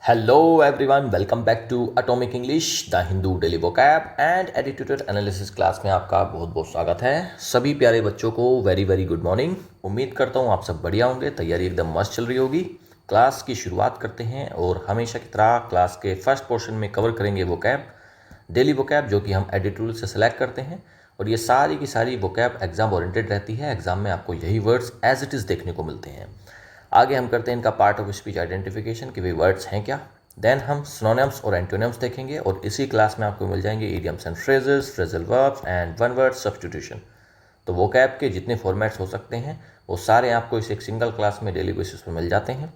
Hello everyone, welcome back to Atomic English, the Hindu Daily Vocab and Attitude Analysis class में आपका बहुत बहुत स्वागत है। सभी प्यारे बच्चों को वेरी वेरी गुड मॉर्निंग। उम्मीद करता हूँ आप सब बढ़िया होंगे, तैयारी एकदम मस्त चल रही होगी। क्लास की शुरुआत करते हैं और हमेशा की तरह क्लास के फर्स्ट पोर्शन में कवर करेंगे वोकैब, डेली वोकैब, जो कि हम एडिटोरियल से सेलेक्ट करते हैं। और ये सारी की सारी वोकैब एग्जाम ओरिएंटेड रहती है। एग्जाम में आपको यही वर्ड्स एज इट इज़ देखने को मिलते हैं। आगे हम करते हैं इनका पार्ट ऑफ स्पीच आइडेंटिफिकेशन कि वे वर्ड्स हैं क्या। देन हम सिनोनिम्स और एंटोनिम्स देखेंगे और इसी क्लास में आपको मिल जाएंगे idioms and phrases, phrasal verbs and one word substitution. तो वोकैब के जितने फॉर्मेट्स हो सकते हैं वो सारे आपको इस एक सिंगल क्लास में डेली बेसिस पर मिल जाते हैं।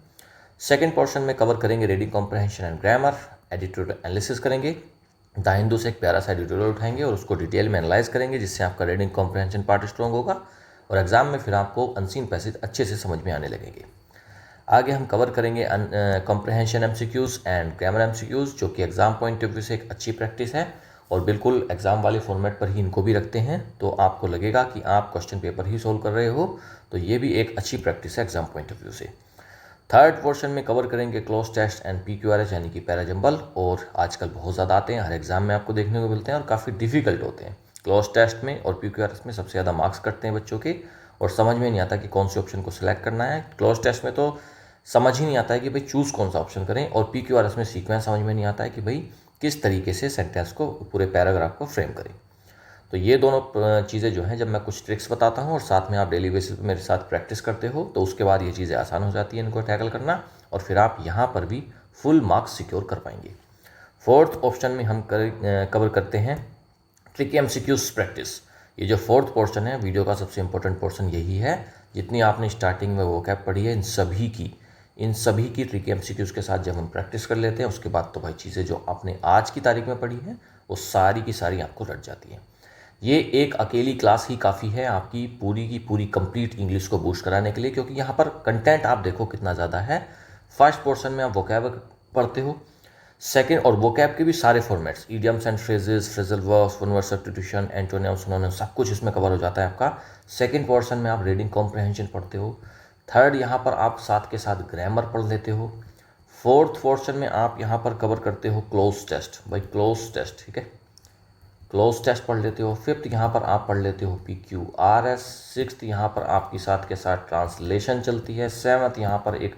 सेकेंड पोर्शन में कवर करेंगे reading comprehension and grammar, editorial analysis करेंगे। द हिंदू से एक प्यारा सा एडिटोरियल उठाएंगे और उसको डिटेल में एनालाइज करेंगे, जिससे आपका रीडिंग कॉम्प्रहेंशन पार्ट स्ट्रॉन्ग होगा और एग्जाम में फिर आपको अनसीन पैसेज अच्छे से समझ में आने लगेंगे। आगे हम कवर करेंगे comprehension MCQs and grammar MCQs, जो कि एग्जाम पॉइंट ऑफ व्यू से एक अच्छी प्रैक्टिस है और बिल्कुल एग्जाम वाले फॉर्मेट पर ही इनको भी रखते हैं। तो आपको लगेगा कि आप क्वेश्चन पेपर ही सोल्व कर रहे हो, तो ये भी एक अच्छी प्रैक्टिस है एग्जाम पॉइंट ऑफ व्यू से। थर्ड पोर्शन में कवर करेंगे क्लोज टेस्ट एंड PQRS यानी कि पैरा जंबल, और आजकल बहुत ज़्यादा आते हैं, हर एग्जाम में आपको देखने को मिलते हैं और काफ़ी डिफिकल्ट होते हैं। क्लोज टेस्ट में और PQRS में सबसे ज़्यादा मार्क्स कटते हैं बच्चों के और समझ में नहीं आता कि कौन से ऑप्शन को सिलेक्ट करना है। क्लोज टेस्ट में तो समझ ही नहीं आता है कि भाई चूज़ कौन सा ऑप्शन करें, और PQRS में सीक्वेंस समझ में नहीं आता है कि भाई किस तरीके से सेंटेंस को, पूरे पैराग्राफ को फ्रेम करें। तो ये दोनों चीज़ें जो हैं, जब मैं कुछ ट्रिक्स बताता हूँ और साथ में आप डेली बेसिस पे मेरे साथ प्रैक्टिस करते हो, तो उसके बाद ये चीज़ें आसान हो जाती हैं इनको टैकल करना, और फिर आप यहाँ पर भी फुल मार्क्स सिक्योर कर पाएंगे। फोर्थ ऑप्शन में हम कवर करते हैं ट्रिकी एमसीक्यूज प्रैक्टिस। ये जो फोर्थ पोर्शन है वीडियो का सबसे इंपॉर्टेंट पोर्शन यही है। जितनी आपने स्टार्टिंग में वोकैब पढ़ी है, इन सभी की ट्रिकी एमसीक्यूज के साथ जब हम प्रैक्टिस कर लेते हैं, उसके बाद तो भाई चीज़ें जो आपने आज की तारीख में पढ़ी हैं वो सारी की सारी आपको रट जाती हैं। ये एक अकेली क्लास ही काफ़ी है आपकी पूरी की पूरी कंप्लीट इंग्लिश को बूस्ट कराने के लिए, क्योंकि यहाँ पर कंटेंट आप देखो कितना ज़्यादा है। फर्स्ट पोर्शन में आप वोकैब पढ़ते हो, सेकंड और वोकैब के भी सारे formats, idioms and phrases, phrasal verbs, one word substitution, antonyms, synonyms, सब कुछ इसमें कवर हो जाता है आपका। सेकंड पोर्शन में आप रीडिंग कॉम्प्रहेंशन पढ़ते हो। थर्ड यहाँ पर आप साथ के साथ ग्रामर पढ़ लेते हो। फोर्थ पोर्शन में आप यहाँ पर कवर करते हो क्लोज टेस्ट, भाई क्लोज टेस्ट, ठीक है, क्लोज टेस्ट पढ़ लेते हो। फिफ्थ यहाँ पर आप पढ़ लेते हो PQRS। सिक्स्थ यहाँ पर आपकी साथ के साथ ट्रांसलेशन चलती है। सेवन्थ यहाँ पर एक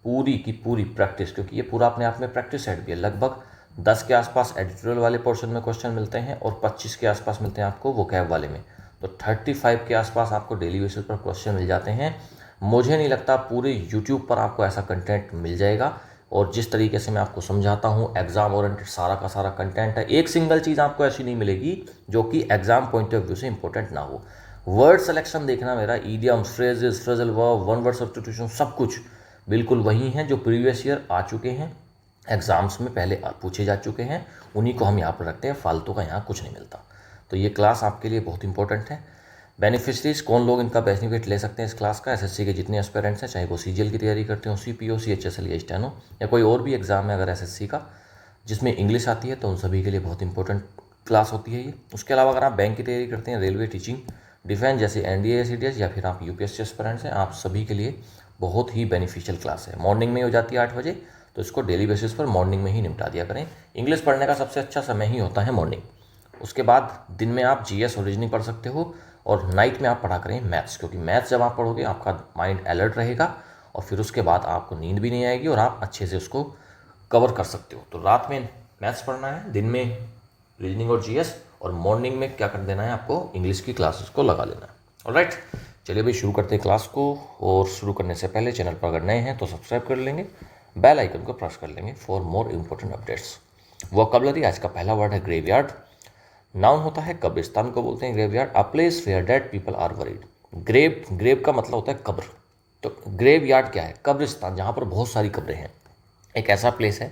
पूरी की पूरी प्रैक्टिस, क्योंकि ये पूरा अपने आप में प्रैक्टिस सेट भी है। लगभग 10 के आसपास एडिटोरियल वाले पोर्शन में क्वेश्चन मिलते हैं और 25 के आसपास मिलते हैं आपको वोकैब वाले में। तो 35 के आसपास आपको डेली बेसिस पर क्वेश्चन मिल जाते हैं। मुझे नहीं लगता पूरे यूट्यूब पर आपको ऐसा कंटेंट मिल जाएगा, और जिस तरीके से मैं आपको समझाता हूँ एग्जाम ओरिएंटेड सारा का सारा कंटेंट है। एक सिंगल चीज़ आपको ऐसी नहीं मिलेगी जो कि एग्जाम पॉइंट ऑफ व्यू से इंपॉर्टेंट ना हो। वर्ड सिलेक्शन देखना मेरा, idioms, phrases, phrasal verb, one word substitution, सब कुछ बिल्कुल वही हैं जो प्रीवियस ईयर आ चुके हैं, एग्जाम्स में पहले पूछे जा चुके हैं, उन्हीं को हम यहाँ पर रखते हैं। फालतू का यहाँ कुछ नहीं मिलता। तो ये क्लास आपके लिए बहुत इंपॉर्टेंट है। बेनिफिशरीज, कौन लोग इनका बेनिफिट ले सकते हैं इस क्लास का? SSC के जितने एस्पिरेंट्स हैं, चाहे वो CGL की तैयारी करते हो, CPO, CHSL या स्टेनो, या कोई और भी एग्जाम है अगर SSC का जिसमें इंग्लिश आती है, तो उन सभी के लिए बहुत इंपॉर्टेंट क्लास होती है ये। उसके अलावा अगर आप बैंक की तैयारी करते हैं, रेलवे, टीचिंग, डिफेंस जैसे NDA, CDS, या फिर आप UPSC एस्पिरेंट्स हैं, आप सभी के लिए बहुत ही बेनिफिशियल क्लास है। मॉर्निंग में हो जाती है 8 बजे, तो इसको डेली बेसिस पर मॉर्निंग में ही निपटा दिया करें। इंग्लिश पढ़ने का सबसे अच्छा समय ही होता है मॉर्निंग। उसके बाद दिन में आप GS और रीजनिंग पढ़ सकते हो, और नाइट में आप पढ़ा करें मैथ्स, क्योंकि मैथ्स जब आप पढ़ोगे आपका माइंड अलर्ट रहेगा और फिर उसके बाद आपको नींद भी नहीं आएगी और आप अच्छे से उसको कवर कर सकते हो। तो रात में मैथ्स पढ़ना है, दिन में रीजनिंग और GS, और मॉर्निंग में क्या कर देना है आपको, इंग्लिश की क्लासेस को लगा लेना है। ऑलराइट, चलिए भाई शुरू करते हैं क्लास को। और शुरू करने से पहले चैनल पर अगर नए हैं तो सब्सक्राइब कर लेंगे, बेल आइकन को प्रेस कर लेंगे for more important updates. Vocabulary, आज का पहला वर्ड है ग्रेवयार्ड। नाउन होता है कब्रिस्तान को बोलते हैं graveyard, a place where dead people are buried. Grave का मतलब होता है कब्र, तो ग्रेवयार्ड क्या है? कब्रिस्तान, जहाँ पर बहुत सारी कब्रें हैं। एक ऐसा प्लेस है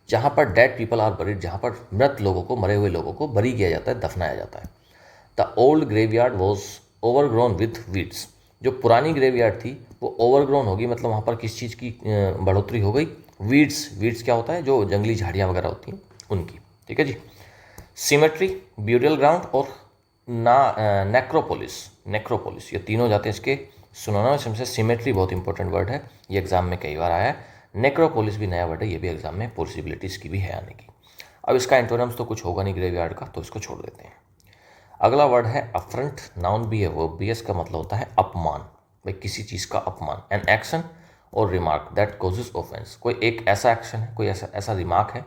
जहाँ पर डेड पीपल आर बरीड, जहाँ पर मृत लोगों को, मरे हुए लोगों को बरी किया जाता है, दफनाया जाता है। The old graveyard was overgrown with weeds. जो पुरानी ग्रेवयार्ड थी वो ओवरग्रोन होगी, मतलब वहाँ पर किस चीज़ की बढ़ोतरी हो गई? वीड्स क्या होता है? जो जंगली झाड़ियाँ वगैरह होती हैं उनकी, ठीक है जी। सिमेट्री, ब्यूरियल ग्राउंड, और नेक्रोपोलिस, ये तीनों जाते हैं इसके सिनोनिम्स से। सिमेट्री बहुत इंपॉर्टेंट वर्ड है, ये एग्जाम में कई बार आया है। नेक्रोपोलिस भी नया वर्ड है, ये भी एग्जाम में पॉसिबिलिटीज़ की भी है आने की। अब इसका एंटोनिम्स तो कुछ होगा नहीं ग्रेवयार्ड का, तो इसको छोड़ देते हैं। अगला वर्ड है अफ्रंट, नाउन भी है वर्ब भी है, इसका मतलब होता है अपमान, भाई किसी चीज़ का अपमान। एन एक्शन और रिमार्क दैट कॉजेज ऑफेंस, कोई एक ऐसा एक्शन है, कोई ऐसा रिमार्क है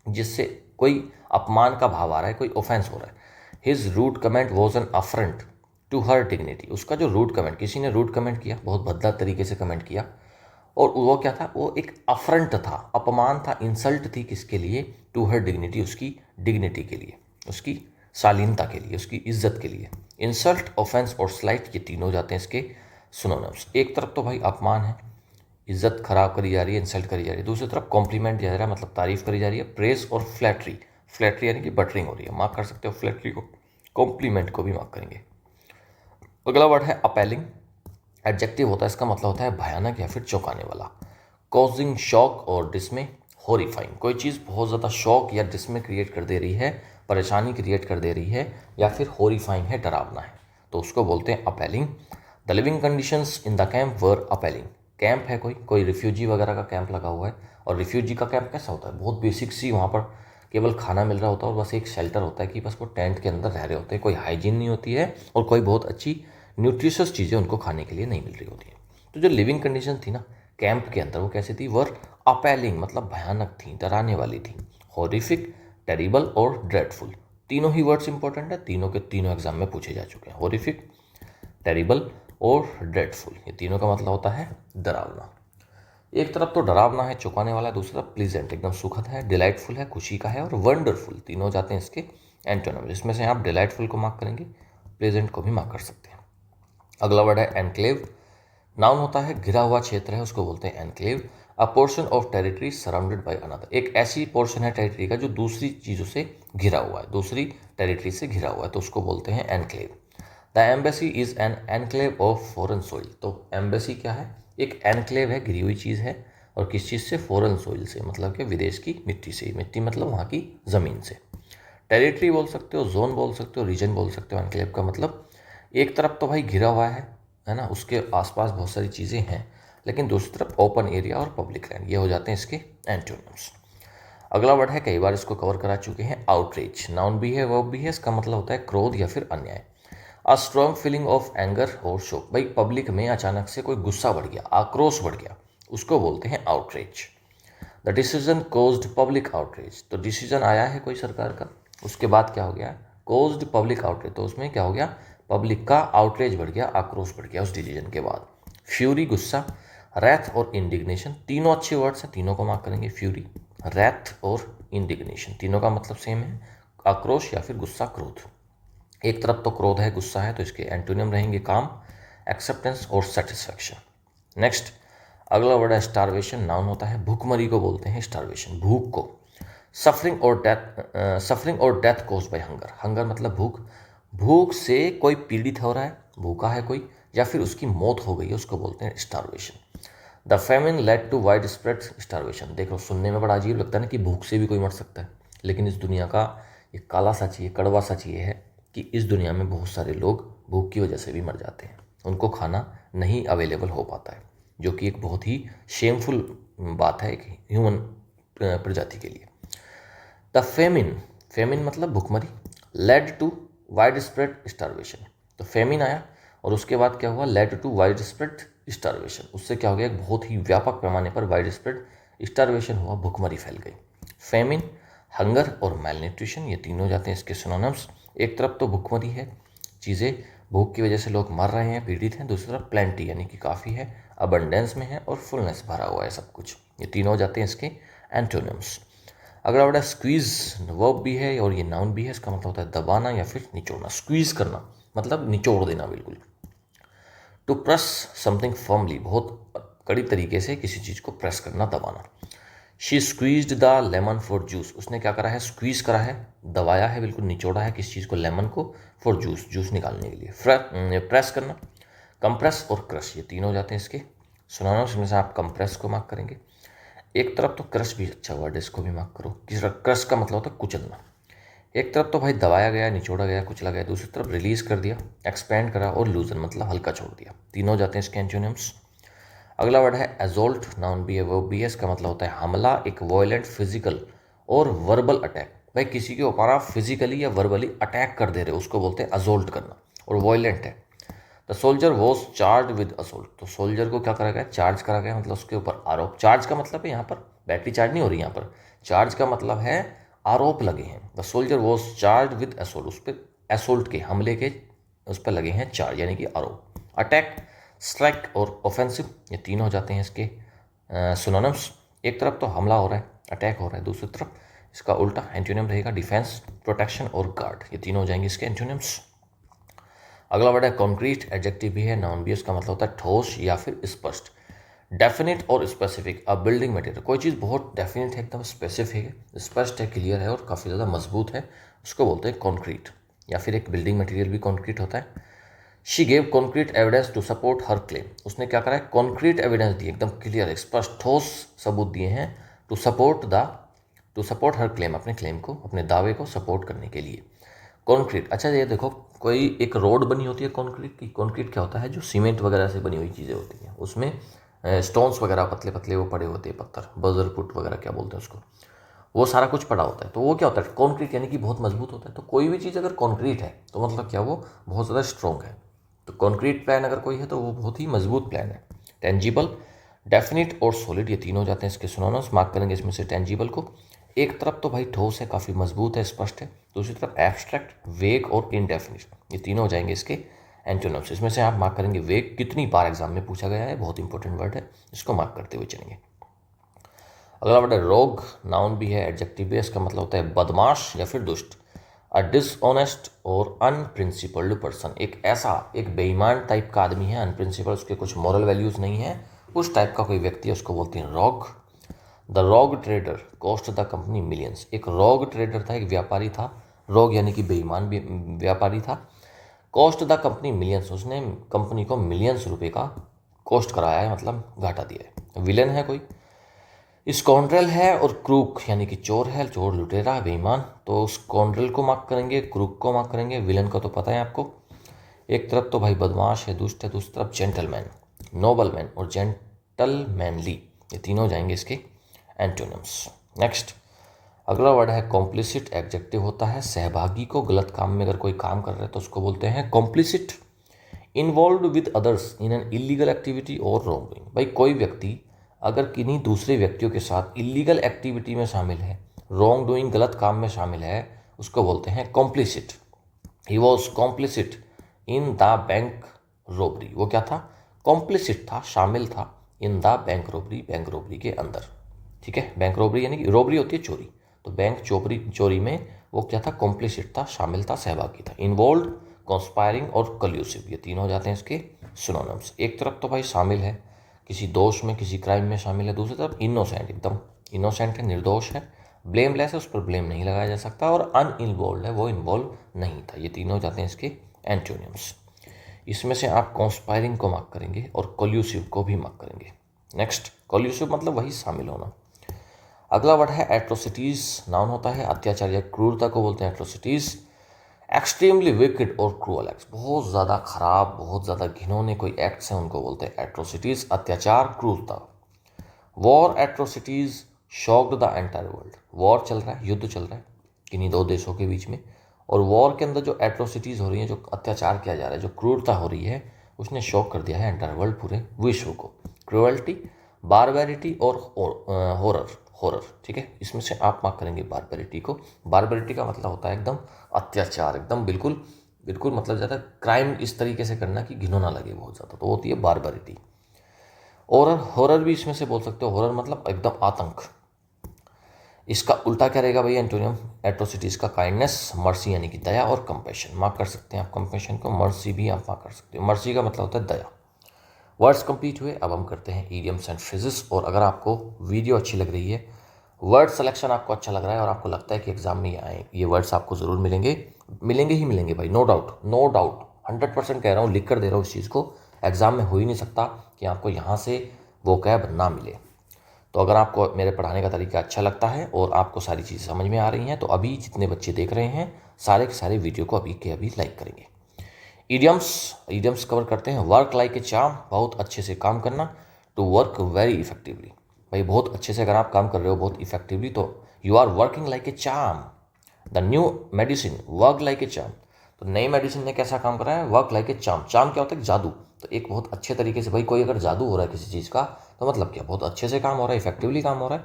जिससे कोई अपमान का भाव आ रहा है, कोई ऑफेंस हो रहा है। His rude comment was an affront to her dignity, उसका जो रूड कमेंट, किसी ने रूड कमेंट किया, बहुत भद्दा तरीके से कमेंट किया, और वो क्या था, वो एक अफ्रंट था, अपमान था, इंसल्ट थी किसके लिए, टू हर डिग्निटी, उसकी डिग्निटी के लिए, उसकी शालीनता के लिए, उसकी इज्जत के लिए। इंसल्ट, ऑफेंस और स्लाइट, ये तीनों जाते हैं इसके सिनोनिम्स। एक तरफ तो भाई अपमान है, इज्जत खराब करी जा रही है, इंसल्ट करी जा रही है, दूसरी तरफ कॉम्प्लीमेंट दिया जा रहा है, मतलब तारीफ करी जा रही है, प्रेज और फ्लैटरी, फ्लैटरी यानी कि बटरिंग हो रही है, मार्क कर सकते हो फ्लैटरी को, कॉम्प्लीमेंट को भी मार्क करेंगे। अगला वर्ड है अपेलिंग, एडजेक्टिव होता है, इसका मतलब होता है भयानक या फिर चौंकाने वाला। कॉजिंग शॉक और डिसमे, हॉरिफाइंग, कोई चीज़ बहुत ज़्यादा शॉक या डिसमे क्रिएट कर दे रही है, परेशानी क्रिएट कर दे रही है, या फिर हॉरिफाइंग है, डरावना है, तो उसको बोलते हैं appalling. The living conditions in the camp were appalling, camp है कोई रिफ्यूजी वगैरह का कैंप लगा हुआ है, और रिफ्यूजी का कैंप कैसा होता है, बहुत बेसिक सी, वहाँ पर केवल खाना मिल रहा होता है और बस एक शेल्टर होता है कि बस वो टेंट के अंदर रह रहे होते हैं, कोई हाइजीन नहीं होती है और कोई बहुत अच्छी न्यूट्रिशियस चीज़ें उनको खाने के लिए नहीं मिल रही होती हैं। तो जो लिविंग कंडीशन थी ना कैंप के अंदर, वो कैसी थी, वर अपेलिंग, मतलब भयानक थी, डराने वाली थी। हॉरिफिक, टेरिबल और ड्रेडफुल, तीनों ही वर्ड्स इंपॉर्टेंट है, तीनों के तीनों एग्जाम में पूछे जा चुके हैं। हॉरिफिक, टेरिबल और ड्रेडफुल, ये तीनों का मतलब होता है डरावना। एक तरफ तो डरावना है, चौंकाने वाला है, दूसरी तरफ प्लीजेंट, एकदम सुखद है, डिलाइटफुल है, खुशी का है, और वंडरफुल, तीनों जाते हैं इसके एंटोनिम। इसमें से आप डिलाइटफुल को मार्क करेंगे, प्लेजेंट को भी मार्क कर सकते हैं। अगला वर्ड है एनक्लेव, नाउन होता है घिरा हुआ क्षेत्र है, उसको बोलते हैं enclave. A portion of territory surrounded by another, एक ऐसी पोर्शन है टेरिटरी का जो दूसरी चीज़ों से घिरा हुआ है, दूसरी टेरिटरी से घिरा हुआ है, तो उसको बोलते हैं enclave. The embassy is an enclave of foreign soil, तो एम्बेसी क्या है, एक एनक्लेव है, घिरी हुई चीज़ है, और किस चीज़ से, फॉरेन सोइल से, मतलब कि विदेश की मिट्टी से, मिट्टी मतलब वहाँ की ज़मीन से। टेरिटरी बोल सकते हो, जोन बोल सकते हो, रीजन बोल सकते हो। एनक्लेव का मतलब एक तरफ तो भाई घिरा हुआ है ना, उसके आसपास बहुत सारी चीज़ें हैं, लेकिन दूसरी तरफ ओपन एरिया और पब्लिक लैंड, ये हो जाते हैं इसके एंटोनिम्स। अगला वर्ड है, कई बार इसको कवर करा चुके हैं, आउटरीच, नाउन भी है वर्ब भी है, इसका मतलब होता है क्रोध या फिर अन्याय। A strong feeling of anger और शोक, भाई पब्लिक में अचानक से कोई गुस्सा बढ़ गया, आक्रोश बढ़ गया, उसको बोलते हैं outreach. The decision caused public outreach, तो डिसीजन आया है कोई सरकार का, उसके बाद क्या हो गया, कोज्ड पब्लिक आउटरीच, तो उसमें क्या हो गया, पब्लिक का आउटरीच बढ़ गया, आक्रोश बढ़ गया उस डिसीजन के बाद। फ्यूरी, गुस्सा, रैथ और इंडिग्नेशन, तीनों अच्छे वर्ड्स हैं, तीनों को मार्क करेंगे। फ्यूरी, रैथ और इंडिग्नेशन, तीनों का मतलब सेम है, आक्रोश या फिर गुस्सा, क्रोध। एक तरफ तो क्रोध है, गुस्सा है, तो इसके एंटोनियम रहेंगे काम, एक्सेप्टेंस और सेटिस्फैक्शन। नेक्स्ट अगला वर्ड है स्टारवेशन, नाउन होता है, भूखमरी को बोलते हैं स्टारवेशन, भूख को। सफरिंग और death caused by hunger, hunger मतलब भूख, भूख से कोई पीड़ित हो रहा है, भूखा है कोई, या फिर उसकी मौत हो गई है, उसको बोलते हैं starvation. The famine led to widespread starvation, देखो सुनने में बड़ा अजीब लगता है ना कि भूख से भी कोई मर सकता है, लेकिन इस दुनिया का ये काला सच, ये कड़वा सच ये है कि इस दुनिया में बहुत सारे लोग भूख की वजह से भी मर जाते हैं, उनको खाना नहीं अवेलेबल हो पाता है, जो कि एक बहुत ही शेमफुल बात है एक ह्यूमन प्रजाति के लिए। द फेमिन, फेमिन मतलब भुखमरी, led to widespread starvation, तो फेमिन आया और उसके बाद क्या हुआ, led to widespread starvation, उससे क्या हो गया, एक बहुत ही व्यापक पैमाने पर वाइड स्प्रेड स्टारवेशन हुआ, भुखमरी फैल गई। फेमिन, हंगर और मैलन्यूट्रिशन, ये तीनों जाते हैं इसके सिनोनिम्स। एक तरफ तो भुखमरी है, चीज़ें भूख की वजह से लोग मर रहे हैं, पीड़ित हैं, दूसरी तरफ प्लेंटी यानी कि काफ़ी है, अबंडेंस में है और फुलनेस भरा हुआ है सब कुछ, ये तीनों जाते हैं इसके एंटोनिम्स। अगला वर्ड है स्क्वीज, वर्ब भी है और ये नाउन भी है, इसका मतलब होता है दबाना या फिर निचोड़ना, स्क्वीज करना मतलब निचोड़ देना बिल्कुल। टू प्रेस समथिंग फर्मली, बहुत कड़ी तरीके से किसी चीज़ को प्रेस करना, दबाना। She squeezed the lemon for juice, उसने क्या करा है, स्क्वीज करा है, दबाया है, बिल्कुल निचोड़ा है किस चीज़ को, लेमन को, फॉर जूस, जूस निकालने के लिए। प्रेस करना, कंप्रेस और क्रश, ये तीनों जाते हैं इसके सिनोनिम्स में से आप कंप्रेस को मार्क करेंगे। एक तरफ तो क्रश भी अच्छा वर्ड है, इसको भी मार्क करो, क्रश का मतलब होता है कुचलना। एक तरफ तो भाई दबाया गया, निचोड़ा गया, कुचला गया, दूसरी तरफ रिलीज कर दिया, एक्सपेंड करा, और लूजन मतलब हल्का छोड़ दिया, तीनों जाते हैं इसके एंटोनिम्स। अगला वर्ड है एजोल्ट, नाउन भी है वर्ब भी है। इसका मतलब होता है हमला, एक वॉयलेंट फिजिकल और वर्बल अटैक। भाई किसी के ऊपर आप फिजिकली या वर्बली अटैक कर दे रहे हो उसको बोलते हैं अजोल्ट करना, और वॉयलेंट है। The soldier was charge with assault, तो सोल्जर को क्या करा गया, चार्ज करा गया, मतलब उसके ऊपर आरोप। चार्ज का मतलब है यहाँ पर बैटरी चार्ज नहीं हो रही, यहाँ पर चार्ज का मतलब है आरोप लगे हैं। The soldier was charge with assault, उस पर असोल्ट के हमले के उस पर लगे हैं चार्ज यानी कि आरोप। अटैक, स्ट्राइक और ऑफेंसिव, ये तीन हो जाते हैं इसके सिनोनिम्स। एक तरफ तो हमला हो रहा है, अटैक हो रहा है, दूसरी तरफ इसका उल्टा एंटोनिम रहेगा डिफेंस, प्रोटेक्शन और गार्ड, ये तीनों हो जाएंगे इसके एंटोनिम्स। अगला वर्ड है कॉन्क्रीट, एडजेक्टिव भी है, नाउन भी, इसका मतलब होता है ठोस या फिर स्पष्ट। डेफिनेट और स्पेसिफिक, अ बिल्डिंग मटेरियल, कोई चीज़ बहुत डेफिनेट है, एकदम स्पेसिफिक है, स्पष्ट है, क्लियर है और काफ़ी ज़्यादा मजबूत है, उसको बोलते हैं कॉन्क्रीट। या फिर एक बिल्डिंग मटेरियल भी कॉन्क्रीट होता है। She gave concrete evidence to support her claim, उसने क्या करा है, कॉन्क्रीट एविडेंस दिए, एकदम क्लियर स्पष्ट ठोस सबूत दिए हैं, टू सपोर्ट हर क्लेम, अपने क्लेम को, अपने दावे को सपोर्ट करने के लिए। कॉन्क्रीट, अच्छा ये देखो, कोई एक रोड बनी होती है कॉन्क्रीट की। कॉन्क्रीट क्या होता है, जो सीमेंट वगैरह से बनी हुई चीज़ें होती हैं, उसमें स्टोन्स वगैरह पतले पतले वो पड़े होते हैं, पत्थर, बजर पुट वगैरह क्या बोलते हैं उसको, वो सारा कुछ पड़ा होता है, तो वो क्या होता है, कॉन्क्रीट यानी कि बहुत मजबूत होता है। तो कोई भी चीज़ अगर कॉन्क्रीट है तो मतलब क्या, वो बहुत ज़्यादा स्ट्रॉन्ग है। तो कॉन्क्रीट प्लान अगर कोई है तो वो बहुत ही मजबूत प्लान है। टेंजिबल, डेफिनिट और सॉलिड, ये तीनों हो जाते हैं इसके सिनोनिम्स। मार्क करेंगे इसमें से टेंजिबल को। एक तरफ तो भाई ठोस है, काफ़ी मजबूत है, स्पष्ट है, दूसरी तरफ एब्स्ट्रैक्ट, वेग और इनडेफिनिट, ये तीनों हो जाएंगे इसके एंटोनिम्स। इसमें से आप मार्क करेंगे वेग, कितनी बार एग्जाम में पूछा गया है, बहुत इंपॉर्टेंट वर्ड है, इसको मार्क करते हुए चलेंगे। अगला वर्ड है रोग, नाउन भी है, एडजेक्टिव भी है, इसका मतलब होता है बदमाश या फिर दुष्ट। अ डिसऑनेस्ट और अनप्रिंसिपल्ड पर्सन, एक ऐसा एक बेईमान टाइप का आदमी है, अनप्रिंसिपल, उसके कुछ मॉरल वैल्यूज़ नहीं है, उस टाइप का कोई व्यक्ति है, उसको बोलते हैं rogue. The rogue trader cost the company millions, एक रॉग ट्रेडर था, एक व्यापारी था, रॉग यानी कि बेईमान व्यापारी था। कॉस्ट द कंपनी मिलियंस, उसने कंपनी को मिलियंस रुपए का कॉस्ट कराया है, मतलब घाटा दिया है। विलन है कोई, स्कॉन्ड्रेल है, और क्रूक यानी कि चोर है, चोर लुटेरा बेईमान, तो स्कॉन्ड्रेल को मार्क करेंगे, क्रूक को मार्क करेंगे, विलन का तो पता है आपको। एक तरफ तो भाई बदमाश है, दुष्ट है, दूसरी तरफ जेंटलमैन, नोबलमैन और जेंटलमैनली, ये तीनों जाएंगे इसके एंटोनिम्स। नेक्स्ट अगला वर्ड है कॉम्प्लिसिट, एडजेक्टिव होता है सहभागी को, गलत काम में अगर कोई काम कर रहा है तो उसको बोलते हैं complicit. Involve with others in an illegal activity और रॉन्ग डूइंग, भाई कोई व्यक्ति अगर किन्हीं दूसरे व्यक्तियों के साथ इलीगल एक्टिविटी में शामिल है, रॉन्ग डूइंग गलत काम में शामिल है, उसको बोलते हैं complicit. He was complicit in the bank robbery, वो क्या था, कॉम्प्लिसिट था, शामिल था, इन द बैंक रोबरी के अंदर। ठीक है, बैंक रोबरी यानी कि रोबरी होती है चोरी, तो बैंक चोरी में वो क्या था, कॉम्प्लिसिट था, शामिल था, सहभागी था। इन्वॉल्व, कॉन्स्पायरिंग और कल्यूसिव, ये तीनों हो जाते हैं इसके सिनोनिम्स। एक तरफ तो भाई शामिल है, किसी दोष में, किसी क्राइम में शामिल है, दूसरी तरफ इनोसेंट, एकदम इनोसेंट है, निर्दोष है, ब्लेमलेस है, उस पर ब्लेम नहीं लगाया जा सकता, और अनइन्वॉल्व है, वो इन्वॉल्व नहीं था, ये तीनों हो जाते हैं इसके एंटोनिम्स। इसमें से आप कॉन्स्पायरिंग को मार्क करेंगे और कल्यूसिव को भी मार्क करेंगे। नेक्स्ट कल्यूसिव मतलब वही शामिल होना। अगला वर्ड है एट्रोसिटीज, नाउन होता है अत्याचार या क्रूरता को बोलते हैं एट्रोसिटीज। एक्सट्रीमली विकेड और क्रूअल एक्ट्स, बहुत ज़्यादा खराब, बहुत ज़्यादा घिनौने कोई एक्ट्स हैं, उनको बोलते हैं एट्रोसिटीज, अत्याचार, क्रूरता। War atrocities shocked the entire world, war चल रहा है, युद्ध चल रहा है किन्हीं दो देशों के बीच में, और वॉर के अंदर जो एट्रोसिटीज़ हो रही हैं, जो अत्याचार किया जा रहा है, जो क्रूरता हो रही है, उसने शॉक कर दिया है एंटायर वर्ल्ड, पूरे विश्व को। क्रूअल्टी, बारबैरिटी और हॉरर, ठीक है, इसमें से आप मार्क करेंगे बारबैरिटी को। बारबैरिटी का मतलब होता है एकदम अत्याचार, एकदम बिल्कुल बिल्कुल, मतलब ज़्यादा क्राइम इस तरीके से करना कि घिनौना लगे बहुत ज़्यादा, तो होती है बारबैरिटी। और हॉरर भी इसमें से बोल सकते हो, हॉरर मतलब एकदम आतंक। इसका उल्टा क्या रहेगा भैया एंटोनियम एट्रोसिटीज़ का, काइंडनेस, मर्सी यानी कि दया, और कंपैशन। मार्क कर सकते हैं आप कंपैशन को, मर्सी भी आप मार्क कर सकते हो, मर्सी का मतलब होता है दया। वर्ड्स कंप्लीट हुए, अब हम करते हैं ईडियम्स एंड फ्रेजेस। और अगर आपको वीडियो अच्छी लग रही है, वर्ड सिलेक्शन आपको अच्छा लग रहा है, और आपको लगता है कि एग्जाम में ये वर्ड्स आपको ज़रूर मिलेंगे, मिलेंगे ही मिलेंगे भाई, नो डाउट, नो डाउट, 100% कह रहा हूँ, लिख कर दे रहा हूँ इस चीज़ को, एग्जाम में हो ही नहीं सकता कि आपको यहाँ से वोकैब ना मिले। तो अगर आपको मेरे पढ़ाने का तरीका अच्छा लगता है और आपको सारी चीज़ें समझ में आ रही हैं, तो अभी जितने बच्चे देख रहे हैं सारे के सारे वीडियो को अभी के अभी लाइक करेंगे। ईडियम्स कवर करते हैं। वर्क लाइक ए चार्म, बहुत अच्छे से काम करना। टू वर्क वेरी इफेक्टिवली, भाई बहुत अच्छे से अगर आप काम कर रहे हो बहुत इफेक्टिवली तो you are working like a charm. The new medicine work like a charm, तो नई मेडिसिन ने कैसा काम करा है, work like a charm. Charm क्या होता है, जादू। तो एक बहुत अच्छे तरीके से, भाई कोई अगर जादू हो रहा है किसी चीज़ का तो मतलब क्या, बहुत अच्छे से काम हो रहा है, इफेक्टिवली काम हो रहा है।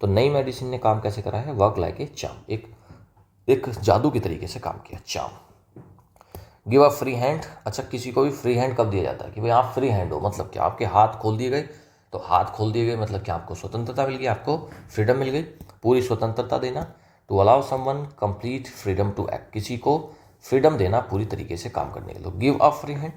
तो नई मेडिसिन ने काम कैसे करा है, वर्क लाइक ए चार्म, एक जादू की तरीके से काम किया, charm. Give a free hand, अच्छा किसी को भी फ्री हैंड कब दिया जाता है कि भाई आप फ्री हैंड हो, मतलब क्या आपके हाथ खोल दिए गए। तो हाथ खोल दिए गए मतलब क्या, आपको स्वतंत्रता मिल गई, आपको फ्रीडम मिल गई, पूरी स्वतंत्रता देना। To allow someone complete freedom to act, किसी को फ्रीडम देना पूरी तरीके से काम करने के लिए, give a free hand.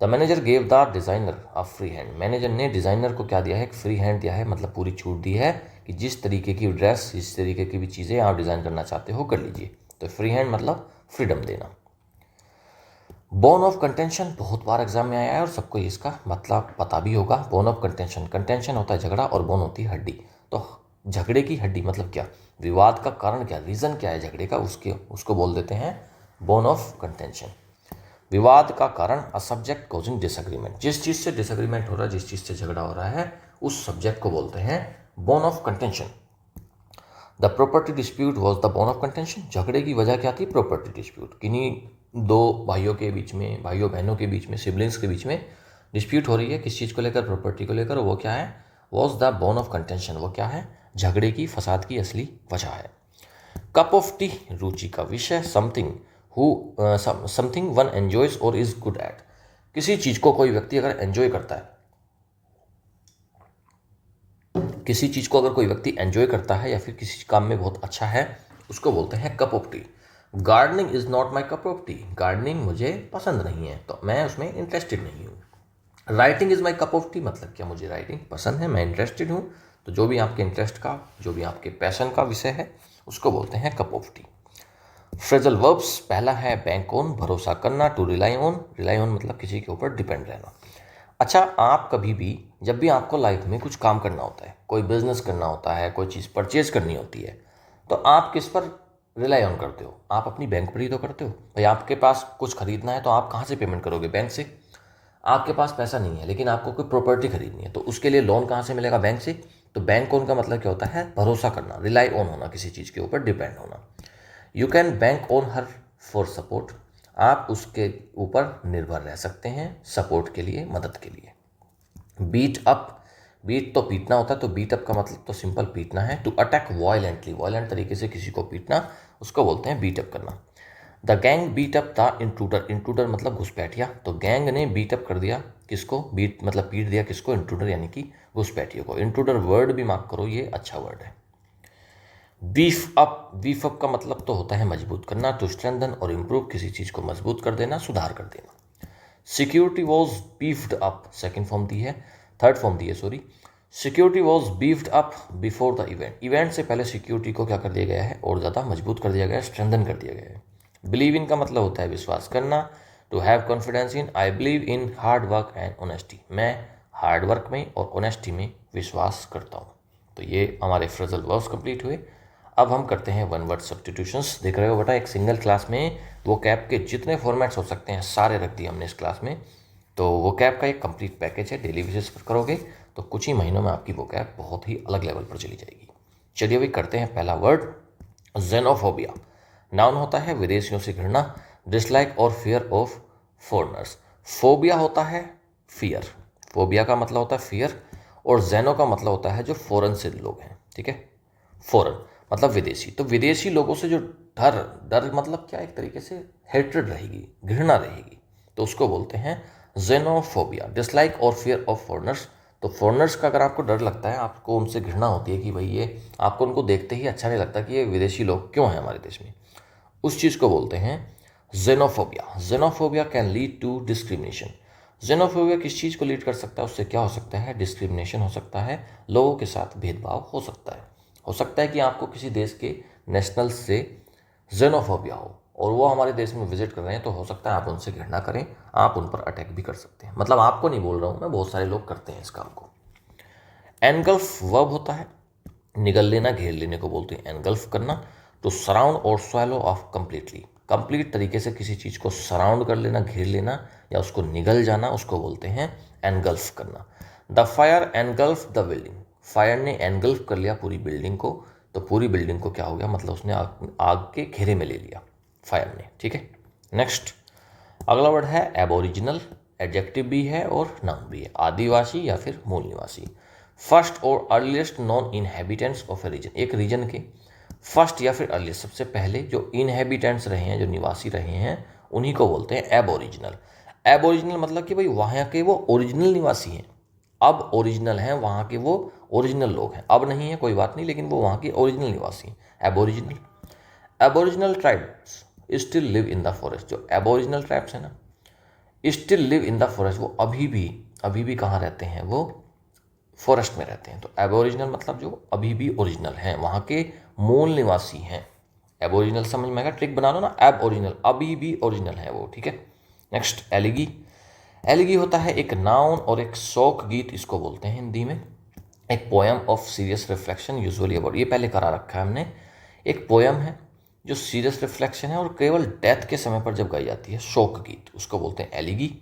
The manager gave the designer a free hand, manager ने डिज़ाइनर को क्या दिया है, एक फ्री हैंड दिया है, मतलब पूरी छूट दी है कि जिस तरीके की ड्रेस, जिस तरीके की भी चीज़ें आप डिज़ाइन करना चाहते हो कर लीजिए। तो फ्री हैंड मतलब फ्रीडम देना। बोन ऑफ कंटेंशन बहुत बार एग्जाम में आया है और सबको इसका मतलब पता भी होगा। बोन ऑफ कंटेंशन, कंटेंशन होता है झगड़ा और बोन होती है हड्डी। तो झगड़े की हड्डी मतलब क्या, विवाद का कारण क्या, रीज़न क्या है झगड़े का, उसको बोल देते हैं बोन ऑफ कंटेंशन। विवाद का कारण, अ सब्जेक्ट कॉजिंग डिसएग्रीमेंट, जिस चीज़ से डिसएग्रीमेंट हो रहा है, जिस चीज़ से झगड़ा हो रहा है उस सब्जेक्ट को बोलते हैं bone of contention. The property dispute was the bone of contention, झगड़े की वजह क्या थी, प्रॉपर्टी डिस्प्यूट, किन्हीं दो भाइयों के बीच में, भाइयों बहनों के बीच में, सिबलिंग्स के बीच में डिस्प्यूट हो रही है किस चीज़ को लेकर, प्रॉपर्टी को लेकर, वो क्या है, was the bone of contention, वो क्या है, झगड़े की, फसाद की असली वजह है। कप ऑफ टी, रुचि का विषय, something one enjoys or is good eight, किसी चीज़ को कोई व्यक्ति अगर एंजॉय करता है, किसी चीज़ को अगर कोई व्यक्ति एंजॉय करता है या फिर किसी काम में बहुत अच्छा है, उसको बोलते हैं cup of T. Gardening is not my cup of T, gardening मुझे पसंद नहीं है, तो मैं उसमें इंटरेस्टेड नहीं हूँ। Writing is my cup of T, मतलब क्या, मुझे राइटिंग पसंद है, मैं इंटरेस्टेड हूँ। तो जो भी आपके इंटरेस्ट का, जो भी आपके पैशन का विषय है उसको बोलते हैं cup of tea. Phrasal verbs, पहला है बैंक ऑन, भरोसा करना, to rely on, rely on मतलब किसी के ऊपर डिपेंड रहना। अच्छा, आप कभी भी जब भी आपको लाइफ में कुछ काम करना होता है, कोई बिजनेस करना होता है, कोई चीज़ परचेज करनी होती है, तो आप किस पर रिलाई ऑन करते हो, आप अपनी बैंक पर ही तो करते हो। भाई आपके पास कुछ खरीदना है तो आप कहाँ से पेमेंट करोगे, बैंक से। आपके पास पैसा नहीं है लेकिन आपको कोई प्रॉपर्टी खरीदनी है तो उसके लिए लोन कहाँ से मिलेगा, बैंक से। तो बैंक ऑन का मतलब क्या होता है, भरोसा करना, रिलाई ऑन होना, किसी चीज़ के ऊपर डिपेंड होना। You can bank on her for support, आप उसके ऊपर निर्भर रह सकते हैं सपोर्ट के लिए, मदद के लिए। बीट अप, बीट तो पीटना होता है, तो बीट अप का मतलब तो सिंपल पीटना है। टू अटैक वायलेंटली, वायलेंट तरीके से किसी को पीटना, उसको बोलते हैं बीट अप करना। The gang beat up the intruder, intruder मतलब घुसपैठिया, तो गैंग ने बीट अप कर दिया किसको, बीट मतलब पीट दिया किसको, इंट्रूडर यानी कि घुसपैठियों को। इंट्रूडर वर्ड भी मार्क करो, ये अच्छा वर्ड है। बीफ अप, बीफ अप का मतलब तो होता है मजबूत करना, टू स्ट्रेंथन और इम्प्रूव, किसी चीज़ को मजबूत कर देना, सुधार कर देना। Security was beefed up, second form दी है, थर्ड फॉर्म दी है sorry. Security was beefed up before the event, event से पहले सिक्योरिटी को क्या कर दिया गया है, और ज़्यादा मजबूत कर दिया गया है, स्ट्रेंथन कर दिया गया है। बिलीव इन का मतलब होता है विश्वास करना, to have confidence in, I believe in hard work and honesty, मैं हार्ड वर्क में और ऑनेस्टी में विश्वास करता हूँ। तो ये हमारे फ्रेजल वर्ब्स कंप्लीट हुए। अब हम करते हैं वन वर्ड सब्स्टिट्यूशंस। देख रहे हो बेटा, एक सिंगल क्लास में वो कैब के जितने फॉर्मेट्स हो सकते हैं सारे रख दिए हमने इस क्लास में। तो वो कैब का एक कंप्लीट पैकेज है, डेली बेसिस पर करोगे तो कुछ ही महीनों में आपकी वो कैब बहुत ही अलग लेवल पर चली जाएगी। चलिए अभी करते हैं पहला वर्ड, जेनोफोबिया। नाउन होता है विदेशियों से घृणा, डिसलाइक और फियर ऑफ फॉरेनर्स। फोबिया होता है फियर, फोबिया का मतलब होता है फियर, और जेनो का मतलब होता है जो फॉरेन से लोग हैं, ठीक है। फॉरेन मतलब विदेशी, तो विदेशी लोगों से जो डर, डर मतलब क्या, एक तरीके से हेट्रेड रहेगी, घृणा रहेगी, तो उसको बोलते हैं जेनोफोबिया। डिसलाइक और फियर ऑफ फॉरेनर्स, तो फॉरेनर्स का अगर आपको डर लगता है, आपको उनसे घृणा होती है कि भाई ये, आपको उनको देखते ही अच्छा नहीं लगता कि ये विदेशी लोग क्यों हैं हमारे देश में, उस चीज़ को बोलते हैं xenophobia. Xenophobia can lead to discrimination, xenophobia किस चीज़ को लीड कर सकता है, उससे क्या हो सकता है, डिस्क्रिमिनेशन हो सकता है, लोगों के साथ भेदभाव हो सकता है। हो सकता है कि आपको किसी देश के नेशनल से जेनोफोबिया हो और वो हमारे देश में विजिट कर रहे हैं, तो हो सकता है आप उनसे घृणा करें, आप उन पर अटैक भी कर सकते हैं। मतलब आपको नहीं बोल रहा हूँ मैं, बहुत सारे लोग करते हैं इस काम को। एनगल्फ वर्ब होता है निगल लेना, घेर लेने को बोलते हैं एनगल्फ करना। टू सराउंड और स्वैलो ऑफ कंप्लीटली, कंप्लीट तरीके से किसी चीज़ को सराउंड कर लेना, घेर लेना या उसको निगल जाना, उसको बोलते हैं एनगल्फ करना। The fire engulf the building, fire ने एनगल्फ कर लिया पूरी बिल्डिंग को, तो पूरी बिल्डिंग को क्या हो गया, मतलब उसने आग के घेरे में ले लिया फायर ने, ठीक है। नेक्स्ट अगला वर्ड है एबोरिजिनल, एडजेक्टिव भी है और नाउन भी है, आदिवासी या फिर मूल निवासी। फर्स्ट और earliest non inhabitants of a region, एक रीजन के फर्स्ट या फिर अर्लीस्ट, सबसे पहले जो इनहेबिटेंट्स रहे हैं, जो निवासी रहे हैं, उन्हीं को बोलते हैं एबोरिजिनल। एबोरिजिनल मतलब कि भाई वहाँ के वो ओरिजिनल निवासी हैं, अब ओरिजिनल हैं, वहाँ के वो ओरिजिनल लोग हैं, अब नहीं है कोई बात नहीं, लेकिन वो वहाँ के ओरिजिनल निवासी हैं, aboriginal. Aboriginal tribes still live in the forest, जो एबोरिजिनल ट्राइब्स है ना, still live in the forest, वो अभी भी कहाँ रहते हैं, वो फॉरेस्ट में रहते हैं। तो एबोरिजिनल मतलब जो अभी भी ओरिजिनल हैं, वहाँ के मूल निवासी हैं। एबोरिजिनल समझ में आएगा, ट्रिक बना लो ना, एब ओरिजिनल, अभी भी ओरिजिनल है वो, ठीक है। नेक्स्ट एलिगी, एलिगी होता है एक नाउन और एक शोक गीत, इसको बोलते हैं हिंदी में, एक poem of serious reflection usually about, ये पहले करा रखा है हमने, एक पोएम है जो सीरियस रिफ्लेक्शन है और केवल डेथ के समय पर जब गाई जाती है, शोक गीत, उसको बोलते हैं elegy.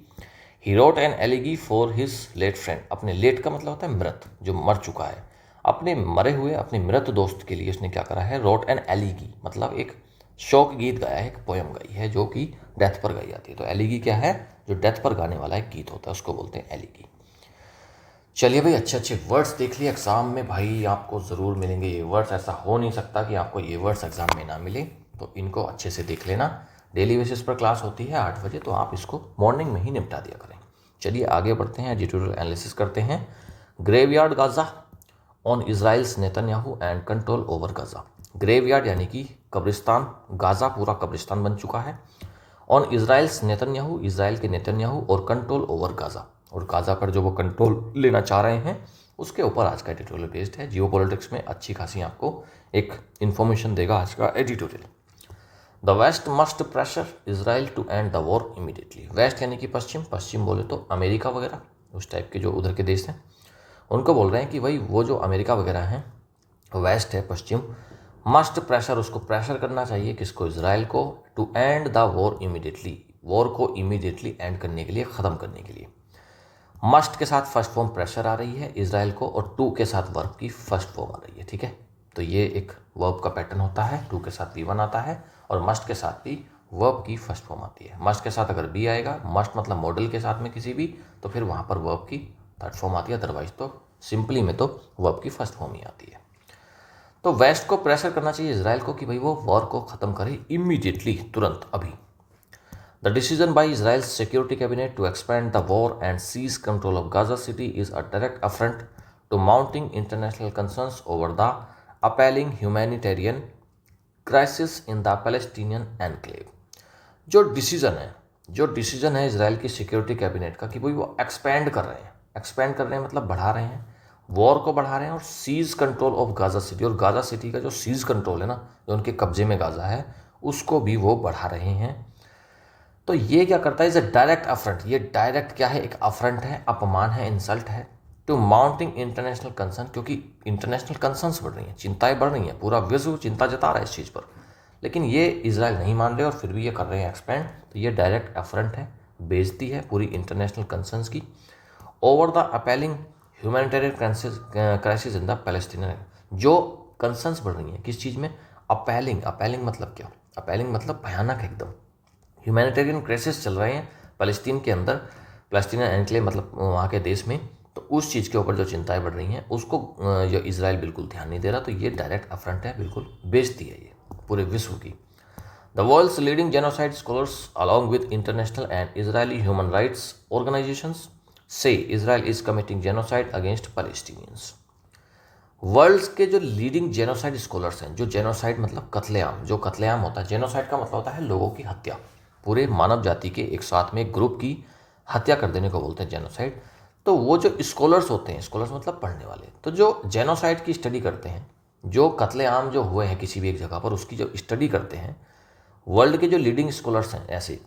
He wrote an elegy for his late friend, अपने लेट का मतलब होता है मृत, जो मर चुका है, अपने मरे हुए अपने मृत दोस्त के लिए उसने क्या करा है, रोट एन एलिगी, मतलब एक शोक गीत गाया है, एक पोएम गाई है जो कि डेथ पर गाई जाती है। तो एलिगी क्या है, जो डेथ पर गाने वाला एक गीत होता है, उसको बोलते हैं एलिगी। चलिए भाई, अच्छे अच्छे वर्ड्स देख लिए, एग्जाम में भाई आपको ज़रूर मिलेंगे ये वर्ड्स, ऐसा हो नहीं सकता कि आपको ये वर्ड्स एग्जाम में ना मिले, तो इनको अच्छे से देख लेना। डेली बेसिस पर क्लास होती है 8 बजे, तो आप इसको मॉर्निंग में ही निपटा दिया करें। चलिए आगे बढ़ते हैं, एडिटोरियल एनालिसिस करते हैं। Graveyard Gaza on Israel's Netanyahu and control over Gaza, graveyard यानी कि कब्रिस्तान, गाजा पूरा कब्रिस्तान बन चुका है। ऑन इजराइल्स नेतन्याहू, इजराइल के नेतन्याहू, और कंट्रोल ओवर गाजा, और गाजा पर जो वो कंट्रोल लेना चाह रहे हैं, उसके ऊपर आज का एडिटोरियल बेस्ड है। जियो पॉलिटिक्स में अच्छी खासी आपको एक इन्फॉर्मेशन देगा आज का editorial. The west must pressure Israel to end the war immediately, west यानी कि पश्चिम, पश्चिम बोले तो अमेरिका वगैरह, उस टाइप के जो उधर के देश हैं, उनको बोल रहे हैं कि भाई वो जो अमेरिका वगैरह हैं, वेस्ट है पश्चिम, मस्ट प्रेशर, उसको प्रेशर करना चाहिए किसको, इजराइल को, to end the war immediately, war को इमीडिएटली एंड करने के लिए, ख़त्म करने के लिए। मस्ट के साथ फर्स्ट फॉर्म प्रेशर आ रही है इजराइल को, और टू के साथ वर्ब की फर्स्ट फॉर्म आ रही है, ठीक है। तो ये एक वर्ब का पैटर्न होता है, टू के साथ V1 आता है और मस्ट के साथ भी वर्ब की फर्स्ट फॉर्म आती है। मस्ट के साथ अगर बी आएगा, मस्ट मतलब मॉडल के साथ में किसी भी, तो फिर वहाँ पर वर्ब की थर्ड फॉर्म आती है, अदरवाइज तो सिंपली में तो वर्ब की फर्स्ट फॉर्म ही आती है। तो वेस्ट को प्रेशर करना चाहिए इजराइल को कि भाई वो वॉर को ख़त्म करे इमीडिएटली, तुरंत, अभी। The decision by Israel's security cabinet to expand the war and seize control of Gaza City is a direct affront to mounting international concerns over the appalling humanitarian crisis in the Palestinian enclave. जो decision है Israel की security cabinet का कि भाई वो expand कर रहे हैं मतलब बढ़ा रहे हैं, वॉर को बढ़ा रहे हैं, और seize control of Gaza city, और गाजा सिटी का जो सीज कंट्रोल है ना, जो उनके कब्जे में गाजा है, उसको भी वो बढ़ा रहे हैं। तो ये क्या करता है, इज अ डायरेक्ट अफ्रंट, ये डायरेक्ट क्या है, एक अफ्रंट है, अपमान है, इंसल्ट है, टू माउंटिंग इंटरनेशनल कंसर्न, क्योंकि इंटरनेशनल कंसर्न्स बढ़ रही हैं, चिंताएं बढ़ रही हैं, पूरा विश्व चिंता जता रहा है इस चीज़ पर, लेकिन ये इजराइल नहीं मान रहे और फिर भी ये कर रहे हैं एक्सपेंड। तो ये डायरेक्ट अफ्रंट है, बेइज्जती है पूरी इंटरनेशनल कंसर्न्स की। Over the appalling humanitarian crisis in the Palestinian, जो कंसर्न्स बढ़ रही हैं किस चीज़ में, अपेलिंग मतलब क्या, अपेलिंग मतलब भयानक एकदम, ह्यूमैनिटेरियन क्राइसिस चल रहे हैं फ़लस्तीन के अंदर, पैलेस्टीनियन एनक्लेव मतलब वहाँ के देश में, तो उस चीज़ के ऊपर जो चिंताएं बढ़ रही हैं उसको जो इजराइल बिल्कुल ध्यान नहीं दे रहा। तो ये डायरेक्ट अफ्रंट है, बिल्कुल बेइज्जती है ये पूरे विश्व की। The world's leading genocide scholars along with international and Israeli human rights organisations say Israel is committing genocide against Palestinians. World's के जो लीडिंग जेनोसाइड स्कॉलर्स हैं, जो जेनोसाइड मतलब कत्लेआम, जो कत्लेआम होता है, जेनोसाइड का मतलब होता है लोगों की हत्या, पूरे मानव जाति के एक साथ में ग्रुप की हत्या कर देने को बोलते हैं जेनोसाइड। तो वो जो स्कॉलर्स होते हैं, स्कॉलर्स मतलब पढ़ने वाले, तो जो जेनोसाइड की स्टडी करते हैं, जो कत्लेआम जो हुए हैं किसी भी एक जगह पर, उसकी जो स्टडी करते हैं, वर्ल्ड के जो लीडिंग स्कॉलर्स हैं ऐसे,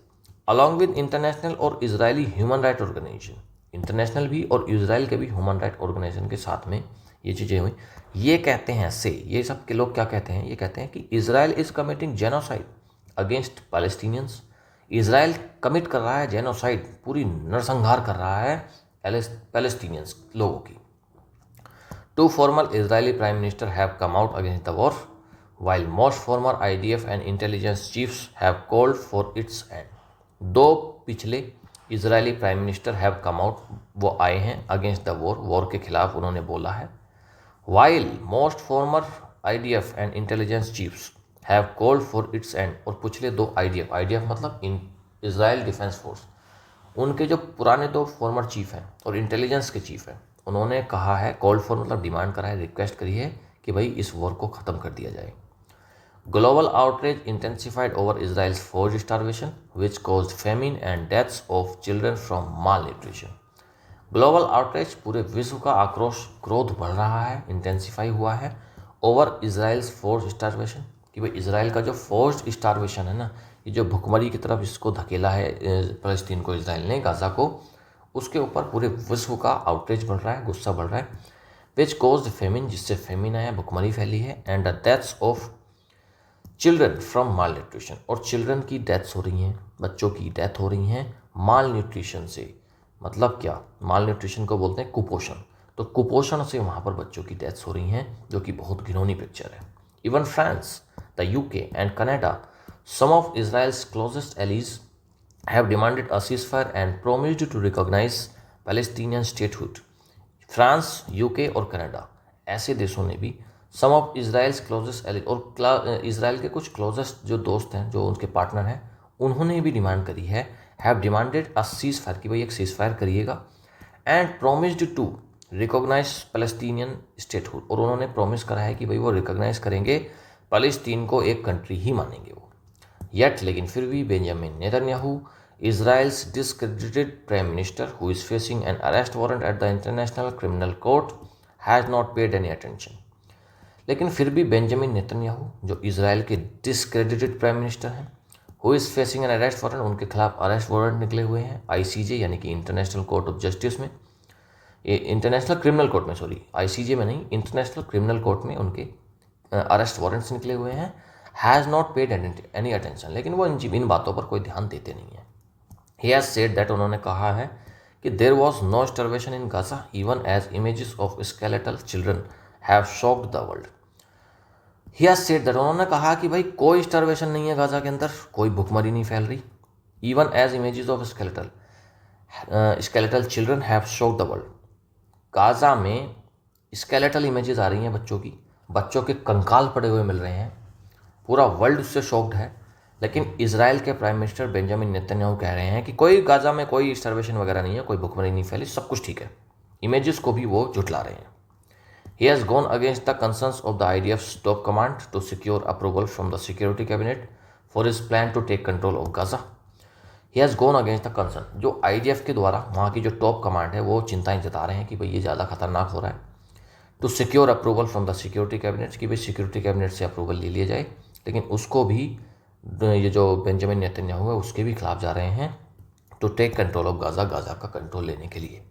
अलॉन्ग विद इंटरनेशनल और Israeli human right organisation, international भी और इजराइल के भी ह्यूमन राइट ऑर्गेनाइजेशन के साथ में ये चीज़ें हुई, ये कहते हैं से, ये सब के लोग क्या कहते हैं, ये कहते हैं कि Israel is committing genocide against Palestinians, Israel commit कर रहा है जेनोसाइड, पूरी नरसंहार कर रहा है पैलेस्टीनियंस लोगों की। Two former Israeli prime ministers have come out against the war, while most former IDF and intelligence chiefs have called for its end. दो पिछले Israeli prime minister have come out, वो आए हैं अगेंस्ट द वॉर के खिलाफ उन्होंने बोला है। While most farmer IDF and intelligence chiefs have called for its and, और पिछले दो IDF मतलब इजराइल डिफेंस फोर्स, उनके जो पुराने दो फॉर्मर चीफ हैं और इंटेलिजेंस के चीफ हैं, उन्होंने कहा है, कॉल फॉर मतलब डिमांड करा है, रिक्वेस्ट करी है कि भाई इस वॉर को ख़त्म कर दिया जाए। Global outreach intensified over Israel's forced starvation which caused famine and deaths of children from malnutrition. Global outreach, पूरे विश्व का आक्रोश, क्रोध बढ़ रहा है, इंटेंसिफाई हुआ है ओवर इजराइल्स फोर्स्ड स्टारवेशन, कि भाई इसराइल का जो फोर्स्ड स्टारवेशन है ना, ये जो भुखमरी की तरफ इसको धकेला है फ़लस्तीन को, इसराइल ने गाज़ा को, उसके ऊपर पूरे विश्व का आउटरीच बढ़ रहा है, गुस्सा बढ़ रहा है। विच कॉज्ड फेमिन, जिससे फेमिन आया, भुखमरी फैली है, and the deaths of children from mall nutrition, और चिल्ड्रन की डेथ्स हो रही हैं, बच्चों की डेथ हो रही हैं माल न्यूट्रिशन से। मतलब क्या, माल न्यूट्रिशन को बोलते हैं कुपोषण, तो कुपोषण से वहाँ पर बच्चों की डेथ्स हो रही हैं, जो कि बहुत घिनौनी पिक्चर है। Even France, the UK and Canada, some of Israel's closest allies, have demanded a ceasefire and promised to recognize Palestinian statehood. France, UK और कनाडा, ऐसे देशों ने भी सम ऑफ इजराइल्स क्लोजेस्ट एली, और इसराइल के कुछ क्लोजेस्ट जो दोस्त हैं, जो उनके पार्टनर हैं, उन्होंने भी डिमांड करी है, have demanded a ceasefire, कि भाई एक सीज फायर करिएगा, and promised to recognise Palestinian statehood, और उन्होंने प्रॉमिस करा है कि भाई वो रिकॉग्नाइज करेंगे, पैलेस्टीन को एक कंट्री ही मानेंगे वो। येट, लेकिन फिर भी Benjamin Netanyahu, Israel's discredited prime minister who is facing an arrest warrant at the International Criminal Court has not paid any attention. लेकिन फिर भी बेंजामिन नेतन्याहू, जो इसराइल के डिस्क्रेडिटेड प्राइम मिनिस्टर हैं, who is facing an arrest warrant, उनके खिलाफ arrest warrant निकले हुए हैं ICJ यानी कि इंटरनेशनल कोर्ट ऑफ जस्टिस में, ये इंटरनेशनल क्रिमिनल कोर्ट में, सॉरी ICJ में नहीं, इंटरनेशनल क्रिमिनल कोर्ट में उनके अरेस्ट वारंट्स निकले हुए हैं। Has not paid any attention, लेकिन वो इन बातों पर कोई ध्यान देते नहीं हैं। He has said that, उन्होंने कहा है कि there was no starvation in Gaza even as images of skeletal children have shocked the world. He has said that, उन्होंने कहा कि भाई कोई स्टारवेशन नहीं है गाजा के अंदर, कोई भुखमरी नहीं फैल रही। Even as images of skeletal children have shocked the world. Gaza में स्केलेटल इमेजेस आ रही हैं बच्चों की, बच्चों के कंकाल पड़े हुए मिल रहे हैं, पूरा वर्ल्ड उससे शॉक्ड है। लेकिन इसराइल के प्राइम मिनिस्टर बेंजामिन नेतन्याहू कह रहे हैं कि कोई गाजा में कोई स्टारवेशन वगैरह नहीं है, कोई भुखमरी नहीं फैली, सब कुछ ठीक है। इमेजेस को भी वो झुटला रहे हैं। He has gone against the concerns of the IDF's top command to secure approval from the security cabinet for his plan to take control of Gaza. He has gone against the concern, जो IDF के द्वारा वहाँ की जो top command है वो चिंताएं जता रहे हैं कि भाई ये ज़्यादा खतरनाक हो रहा है। To secure approval from the security cabinet, कि भाई सिक्योरिटी कैबिनेट से अप्रूवल ले लिया जाए, लेकिन उसको भी ये जो बेंजामिन नेतन्याहू है उसके भी खिलाफ जा रहे हैं, to take control of Gaza, Gaza का कंट्रोल लेने के लिए।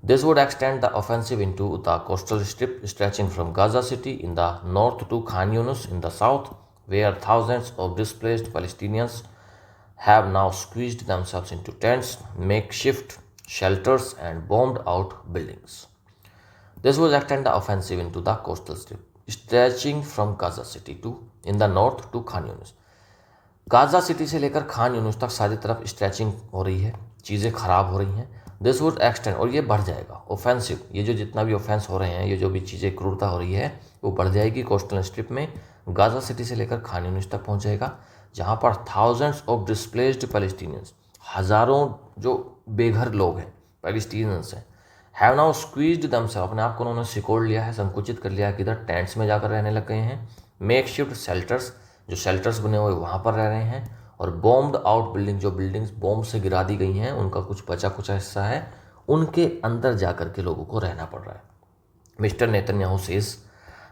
This would extend the offensive into the coastal strip stretching from Gaza city in the north to Khan Younis in the south, where thousands of displaced Palestinians have now squeezed themselves into tents, makeshift shelters and bombed out buildings. This would extend the offensive into the coastal strip, stretching from Gaza City to in the north to Khan Yunis. Gaza city से लेकर खान यूनिस तक सारी तरफ stretching हो रही है, चीज़ें ख़राब हो रही हैं। दिस वुड एक्सटेंड, और ये बढ़ जाएगा ऑफेंसिव, ये जो जितना भी ऑफेंस हो रहे हैं, ये जो भी चीज़ें क्रूरता हो रही है वो बढ़ जाएगी कोस्टल स्ट्रिप में, गाजा सिटी से लेकर खान यूनिस तक पहुंच जाएगा, जहाँ पर थाउजेंड्स ऑफ डिस्प्लेस्ड पैलेस्टीनियंस, हज़ारों जो बेघर लोग हैं पैलेस्टीनियंस हैं, हैव नाउ स्क्वीज्ड दमसेल्फ, अपने आप को उन्होंने सिकोड़ लिया है, संकुचित कर लिया है, किधर टेंट्स में जाकर रहने लग गए हैं, मेक शिफ्ट शेल्टर्स, जो शेल्टर्स बने हुए वहाँ पर रह रहे हैं, और बॉम्ब्ड आउट बिल्डिंग, जो बिल्डिंग्स बॉम्ब से गिरा दी गई हैं, उनका कुछ बचा कुचा हिस्सा है, उनके अंदर जा कर के लोगों को रहना पड़ रहा है। Mister Netanyahu says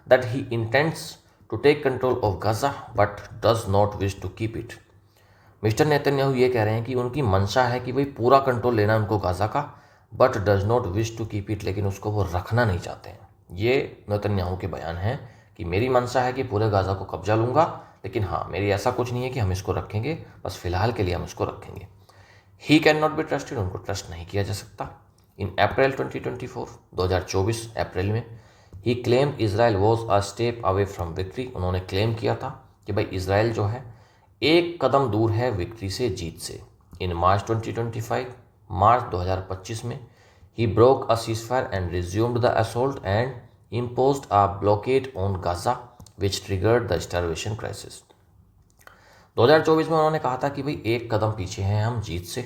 that he intends to take control of Gaza but does not wish to keep it. Mister Netanyahu ये कह रहे हैं कि उनकी मंशा है कि भाई पूरा कंट्रोल लेना उनको गाजा का, but does not wish to keep it, लेकिन उसको वो रखना नहीं चाहते हैं। ये नेतन्याहू के बयान है कि मेरी मंशा है कि पूरे गाजा को कब्जा लूँगा, लेकिन हाँ मेरी ऐसा कुछ नहीं है कि हम इसको रखेंगे, बस फिलहाल के लिए हम इसको रखेंगे। He can not be trusted, उनको ट्रस्ट नहीं किया जा सकता। इन अप्रैल 2024, 2024 अप्रैल में, he claim Israel was a step away from victory, उन्होंने क्लेम किया था कि भाई इज़राइल जो है एक कदम दूर है विक्ट्री से, जीत से। इन मार्च 2025, मार्च 2025 में, he broke a ceasefire and resumed the assault and imposed a blockade on Gaza which triggered the starvation crisis। 2024 में उन्होंने कहा था कि भाई एक कदम पीछे हैं हम जीत से।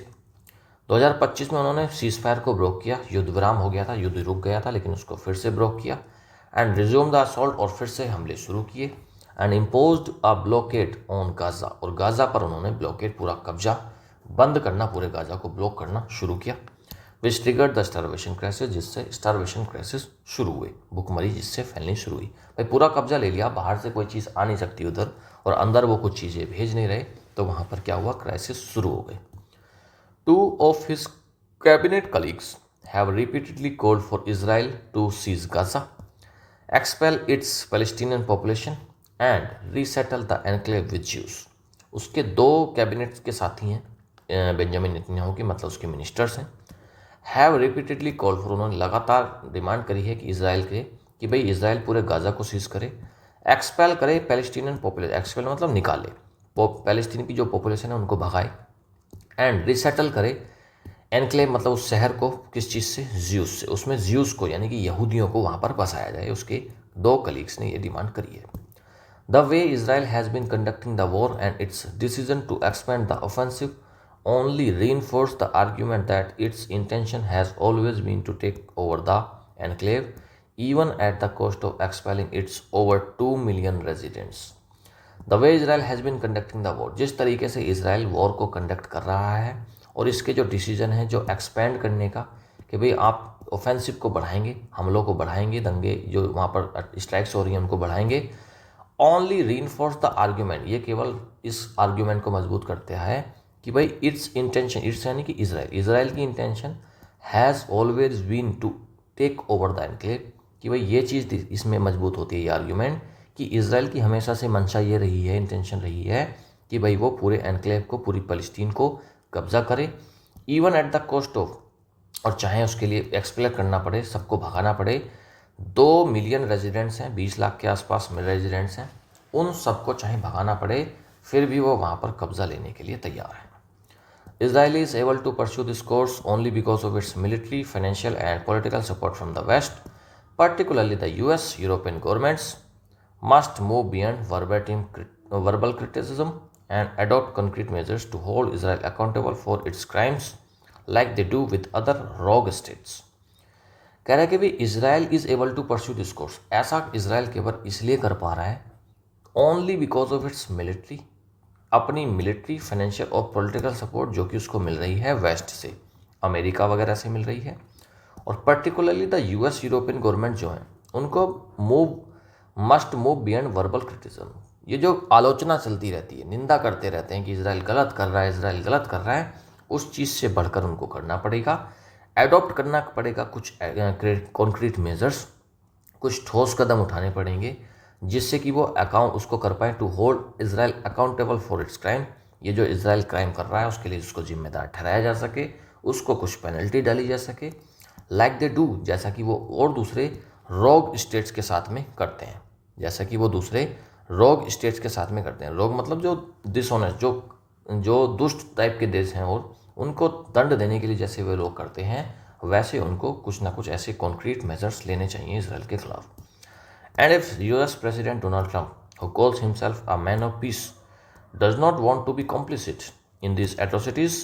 2025 में उन्होंने सीज फायर को ब्रोक किया, युद्ध विराम हो गया था, युद्ध रुक गया था लेकिन उसको फिर से ब्रोक किया, एंड रिज्यूम द असॉल्ट, और फिर से हमले शुरू किए, and imposed a blockade on Gaza, और गाजा पर उन्होंने ब्लॉकेड, पूरा कब्जा बंद करना, पूरे गाजा को ब्लॉक करना शुरू किया, विच ट्रिगर्ड द स्टारवेशन क्राइसिस, जिससे स्टारवेशन क्राइसिस शुरू हुए, भुखमरी जिससे फैलनी शुरू हुई। भाई पूरा कब्जा ले लिया, बाहर से कोई चीज़ आ नहीं सकती उधर, और अंदर वो कुछ चीज़ें भेज नहीं रहे, तो वहाँ पर क्या हुआ, क्राइसिस शुरू हो गई। 2 of his cabinet colleagues have repeatedly called for Israel to seize Gaza, expel its Palestinian population and resettle the enclave with Jews। उसके 2 कैबिनेट के साथी हैं बेंजामिन नेतन्याहू के, मतलब उसके मिनिस्टर्स हैं, हैव रिपीटेडली कॉल फॉर, उन्होंने लगातार डिमांड करी है कि इजराइल के, कि भाई इजराइल पूरे गाजा को सीज करे, एक्सपेल करे पैलेस्टीनियन पॉपुलेशन, एक्सपेल मतलब निकाले, पैलेस्टीन की जो पॉपुलेशन है उनको भगाए, एंड रिसेटल करे एनक्लेव मतलब उस शहर को, किस चीज़ से, ज्यूस से, उसमें ज्यूस को यानी कि यहूदियों को वहाँ पर बसाया जाए। उसके 2 कलीग्स ने ये डिमांड करी है। The way Israel has been conducting the war and its decision to expand the offensive only reinforce the argument that its intention has always been to take over the enclave, even at the cost of expelling its over 2 million residents। The way Israel has been conducting the war, जिस तरीके से Israel war को conduct कर रहा है, और इसके जो डिसीजन है जो एक्सपेंड करने का, कि भाई आप ऑफेंसिव को बढ़ाएंगे, हमलों को बढ़ाएंगे, दंगे जो वहाँ पर स्ट्राइक्स हो रही हैं उनको बढ़ाएंगे, ओनली रीइंफोर्स द आर्ग्यूमेंट, ये केवल इस आर्ग्यूमेंट को मजबूत करते हैं कि भाई इट्स इंटेंशन, इट्स यानी कि इजराइल की intention has always been to take over the enclave, कि भाई ये चीज़ इसमें मजबूत होती है, ये आर्ग्यूमेंट, कि इजराइल की हमेशा से मंशा ये रही है, इंटेंशन रही है कि भाई वो पूरे एनक्लेव को, पूरी फ़लस्तीन को कब्जा करे, even at the cost of, और चाहे उसके लिए एक्सप्लेन करना पड़े, सबको भगाना पड़े। 2 मिलियन रेजिडेंट्स हैं, 20 लाख के आसपास में रेजिडेंट्स हैं, उन सबको चाहे भगाना पड़े, फिर भी वो वहाँ पर कब्जा लेने के लिए तैयार है। Israel is able to pursue this course only because of its military, financial and political support from the West, particularly the US, European governments must move beyond verbal criticism and adopt concrete measures to hold Israel accountable for its crimes like they do with other rogue states। कह रहा है कि भाई Israel is able to pursue this course, ऐसा Israel केवल इसलिए कर पा रहा है only because of its military, अपनी मिलिट्री, फाइनेंशियल और पॉलिटिकल सपोर्ट जो कि उसको मिल रही है वेस्ट से, अमेरिका वगैरह से मिल रही है, और particularly the US, European government जो है उनको must move beyond verbal criticism. ये जो आलोचना चलती रहती है, निंदा करते रहते हैं कि इजराइल गलत कर रहा है, इजराइल गलत कर रहा है, उस चीज़ से बढ़कर उनको करना पड़ेगा, एडॉप्ट करना पड़ेगा कुछ कॉन्क्रीट मेजर्स, कुछ ठोस कदम उठाने पड़ेंगे जिससे कि वो अकाउंट उसको कर पाए, to hold Israel accountable for its crime, ये जो इजराइल क्राइम कर रहा है उसके लिए उसको जिम्मेदार ठहराया जा सके, उसको कुछ पेनल्टी डाली जा सके, लाइक दे डू, जैसा कि वो और दूसरे रोग स्टेट्स के साथ में करते हैं, जैसा कि वो दूसरे रोग स्टेट्स के साथ में करते हैं। रोग मतलब जो डिसऑनेस्ट, जो दुष्ट टाइप के देश हैं, और उनको दंड देने के लिए जैसे वे लोग करते हैं, वैसे उनको कुछ ना कुछ ऐसे कॉन्क्रीट मेजर्स लेने चाहिए इसराइल के खिलाफ। And if US President Donald Trump, who calls himself a man of peace, does not want to be complicit in these atrocities,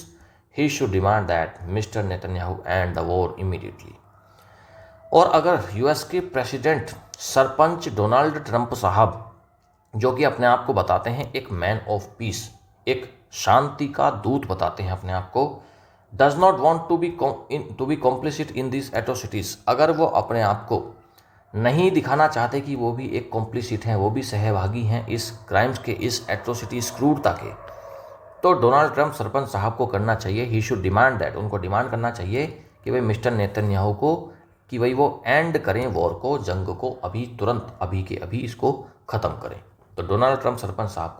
he should demand that Mr. Netanyahu end the war immediately। और अगर US के president sarpanch Donald Trump साहब, जो कि अपने आप को बताते हैं एक मैन ऑफ पीस, एक शांति का दूत बताते हैं अपने आप को, does not want to be complicit in this atrocities, अगर वो अपने आप को नहीं दिखाना चाहते कि वो भी एक कॉम्प्लिसिट हैं, वो भी सहभागी हैं इस क्राइम्स के, इस एट्रोसिटीज, क्रूरता के, तो डोनाल्ड ट्रंप सरपंच साहब को करना चाहिए, ही शुड डिमांड दैट, उनको डिमांड करना चाहिए कि भाई मिस्टर नेतन्याहू को, कि भाई वो एंड करें वॉर को, जंग को, अभी तुरंत, अभी के अभी इसको ख़त्म करें। तो डोनाल्ड ट्रंप सरपंच साहब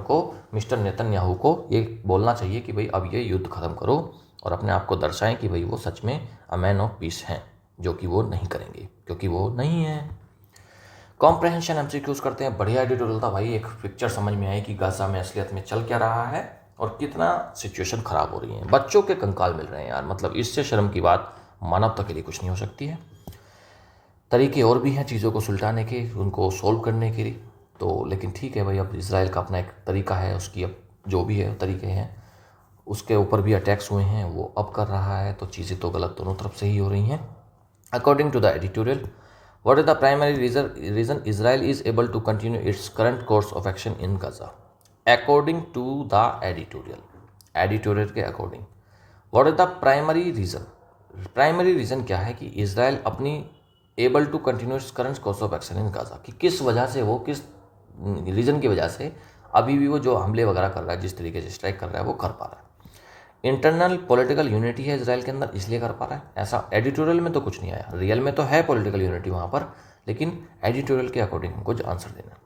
को, मिस्टर नेतन्याहू को ये बोलना चाहिए कि भाई अब ये युद्ध ख़त्म करो, और अपने आप को दर्शाएं कि भाई वो सच में अ मैन ऑफ पीस हैं, जो कि वो नहीं करेंगे क्योंकि वो नहीं है। कॉम्प्रहेंशन एमसीक्यूज करते हैं। बढ़िया एडिटोरियल था भाई, एक पिक्चर समझ में आई कि गाजा में असलियत में चल क्या रहा है और कितना सिचुएशन खराब हो रही है। बच्चों के कंकाल मिल रहे हैं यार, मतलब इससे शर्म की बात मानवता के लिए कुछ नहीं हो सकती है। तरीके और भी हैं चीज़ों को सुलझाने के, उनको सोल्व करने के लिए, तो लेकिन ठीक है भाई, अब इसराइल का अपना एक तरीका है, उसकी अब जो भी है तरीके हैं, उसके ऊपर भी अटैक्स हुए हैं, वो अब कर रहा है, तो चीज़ें तो गलत दोनों तरफ से ही हो रही हैं। According to the editorial, what is the primary reason Israel is able to continue its current course of action in Gaza? According to the editorial के according what is the primary reason? Primary reason क्या है कि Israel अपनी able to continue its current course of action in Gaza, कि किस वजह से वो, किस रीज़न की वजह से अभी भी वो जो हमले वगैरह कर रहा है, जिस तरीके से स्ट्राइक कर रहा है, वो कर पा रहा है। इंटरनल पॉलिटिकल यूनिटी है इसराइल के अंदर, इसलिए कर पा रहा है। ऐसा एडिटोरियल में तो कुछ नहीं आया, रियल में तो है पॉलिटिकल यूनिटी वहाँ पर, लेकिन एडिटोरियल के अकॉर्डिंग हमको आंसर देना।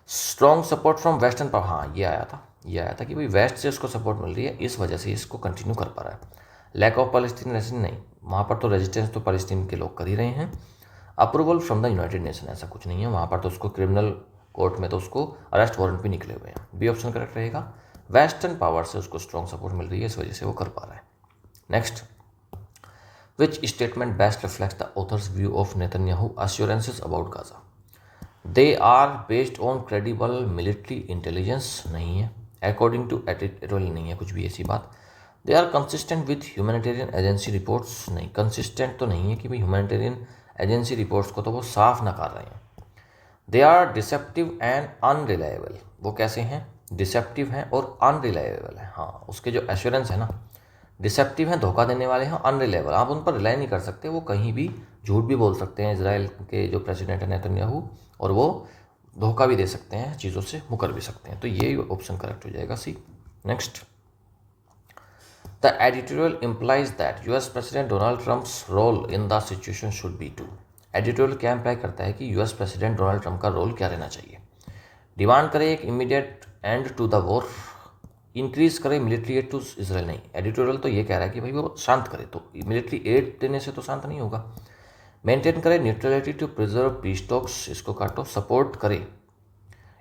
Strong support from western power, हाँ ये आया था कि भाई वेस्ट से उसको सपोर्ट मिल रही है, इस वजह से इसको कंटिन्यू कर पा रहा है। लैक ऑफ पैलेस्टीन रेजिस्टेंस, नहीं, वहाँ पर तो रेजिस्टेंस तो पैलेस्टीन के लोग कर ही रहे हैं। Approval from the United nation, ऐसा कुछ नहीं है वहाँ पर, तो उसको क्रिमिनल कोर्ट में तो उसको अरेस्ट वारंट भी निकले हुए हैं। बी ऑप्शन करेक्ट रहेगा। वेस्टर्न पावर से उसको स्ट्रॉन्ग सपोर्ट मिल रही है, इस वजह से वो कर पा रहा है। Next, which statement best reflects the author's view of Netanyahu assurances about Gaza? They are based on credible military intelligence, नहीं है। अकॉर्डिंग टू एडिटोरियल, नहीं है कुछ भी ऐसी बात। They are consistent with humanitarian agency reports, नहीं, कंसिस्टेंट तो नहीं है कि भाई ह्यूमैनिटेरियन एजेंसी रिपोर्ट्स को तो वो साफ नकार रहे हैं। They are deceptive and unreliable, वो कैसे हैं? डिसेप्टिव हैं और अनरिलायबल है। हाँ, उसके जो एश्योरेंस है ना, डिसेप्टिव हैं, धोखा देने वाले हैं, अनरिलायबल, आप उन पर रिलाई नहीं कर सकते, वो कहीं भी झूठ भी बोल सकते हैं इसराइल के जो प्रेसिडेंट है नेतन्याहू, और वो धोखा भी दे सकते हैं, चीज़ों से मुकर भी सकते हैं, तो ये ऑप्शन करेक्ट हो जाएगा, C. Next, the editorial implies that US president Donald Trump's role in the situation should be to. Editorial क्या इम्प्लाई करता है कि यूएस प्रेसिडेंट डोनाल्ड ट्रम्प का रोल क्या रहना चाहिए? डिमांड करे एक immediate end to the war, increase करे मिलिट्री एड टू इसराइल, नहीं, एडिटोरियल तो ये कह रहा है कि भाई वो शांत करे, तो मिलिट्री एड देने से तो शांत नहीं होगा। मेंटेन करे neutrality to preserve peace talks, इसको काटो। सपोर्ट करे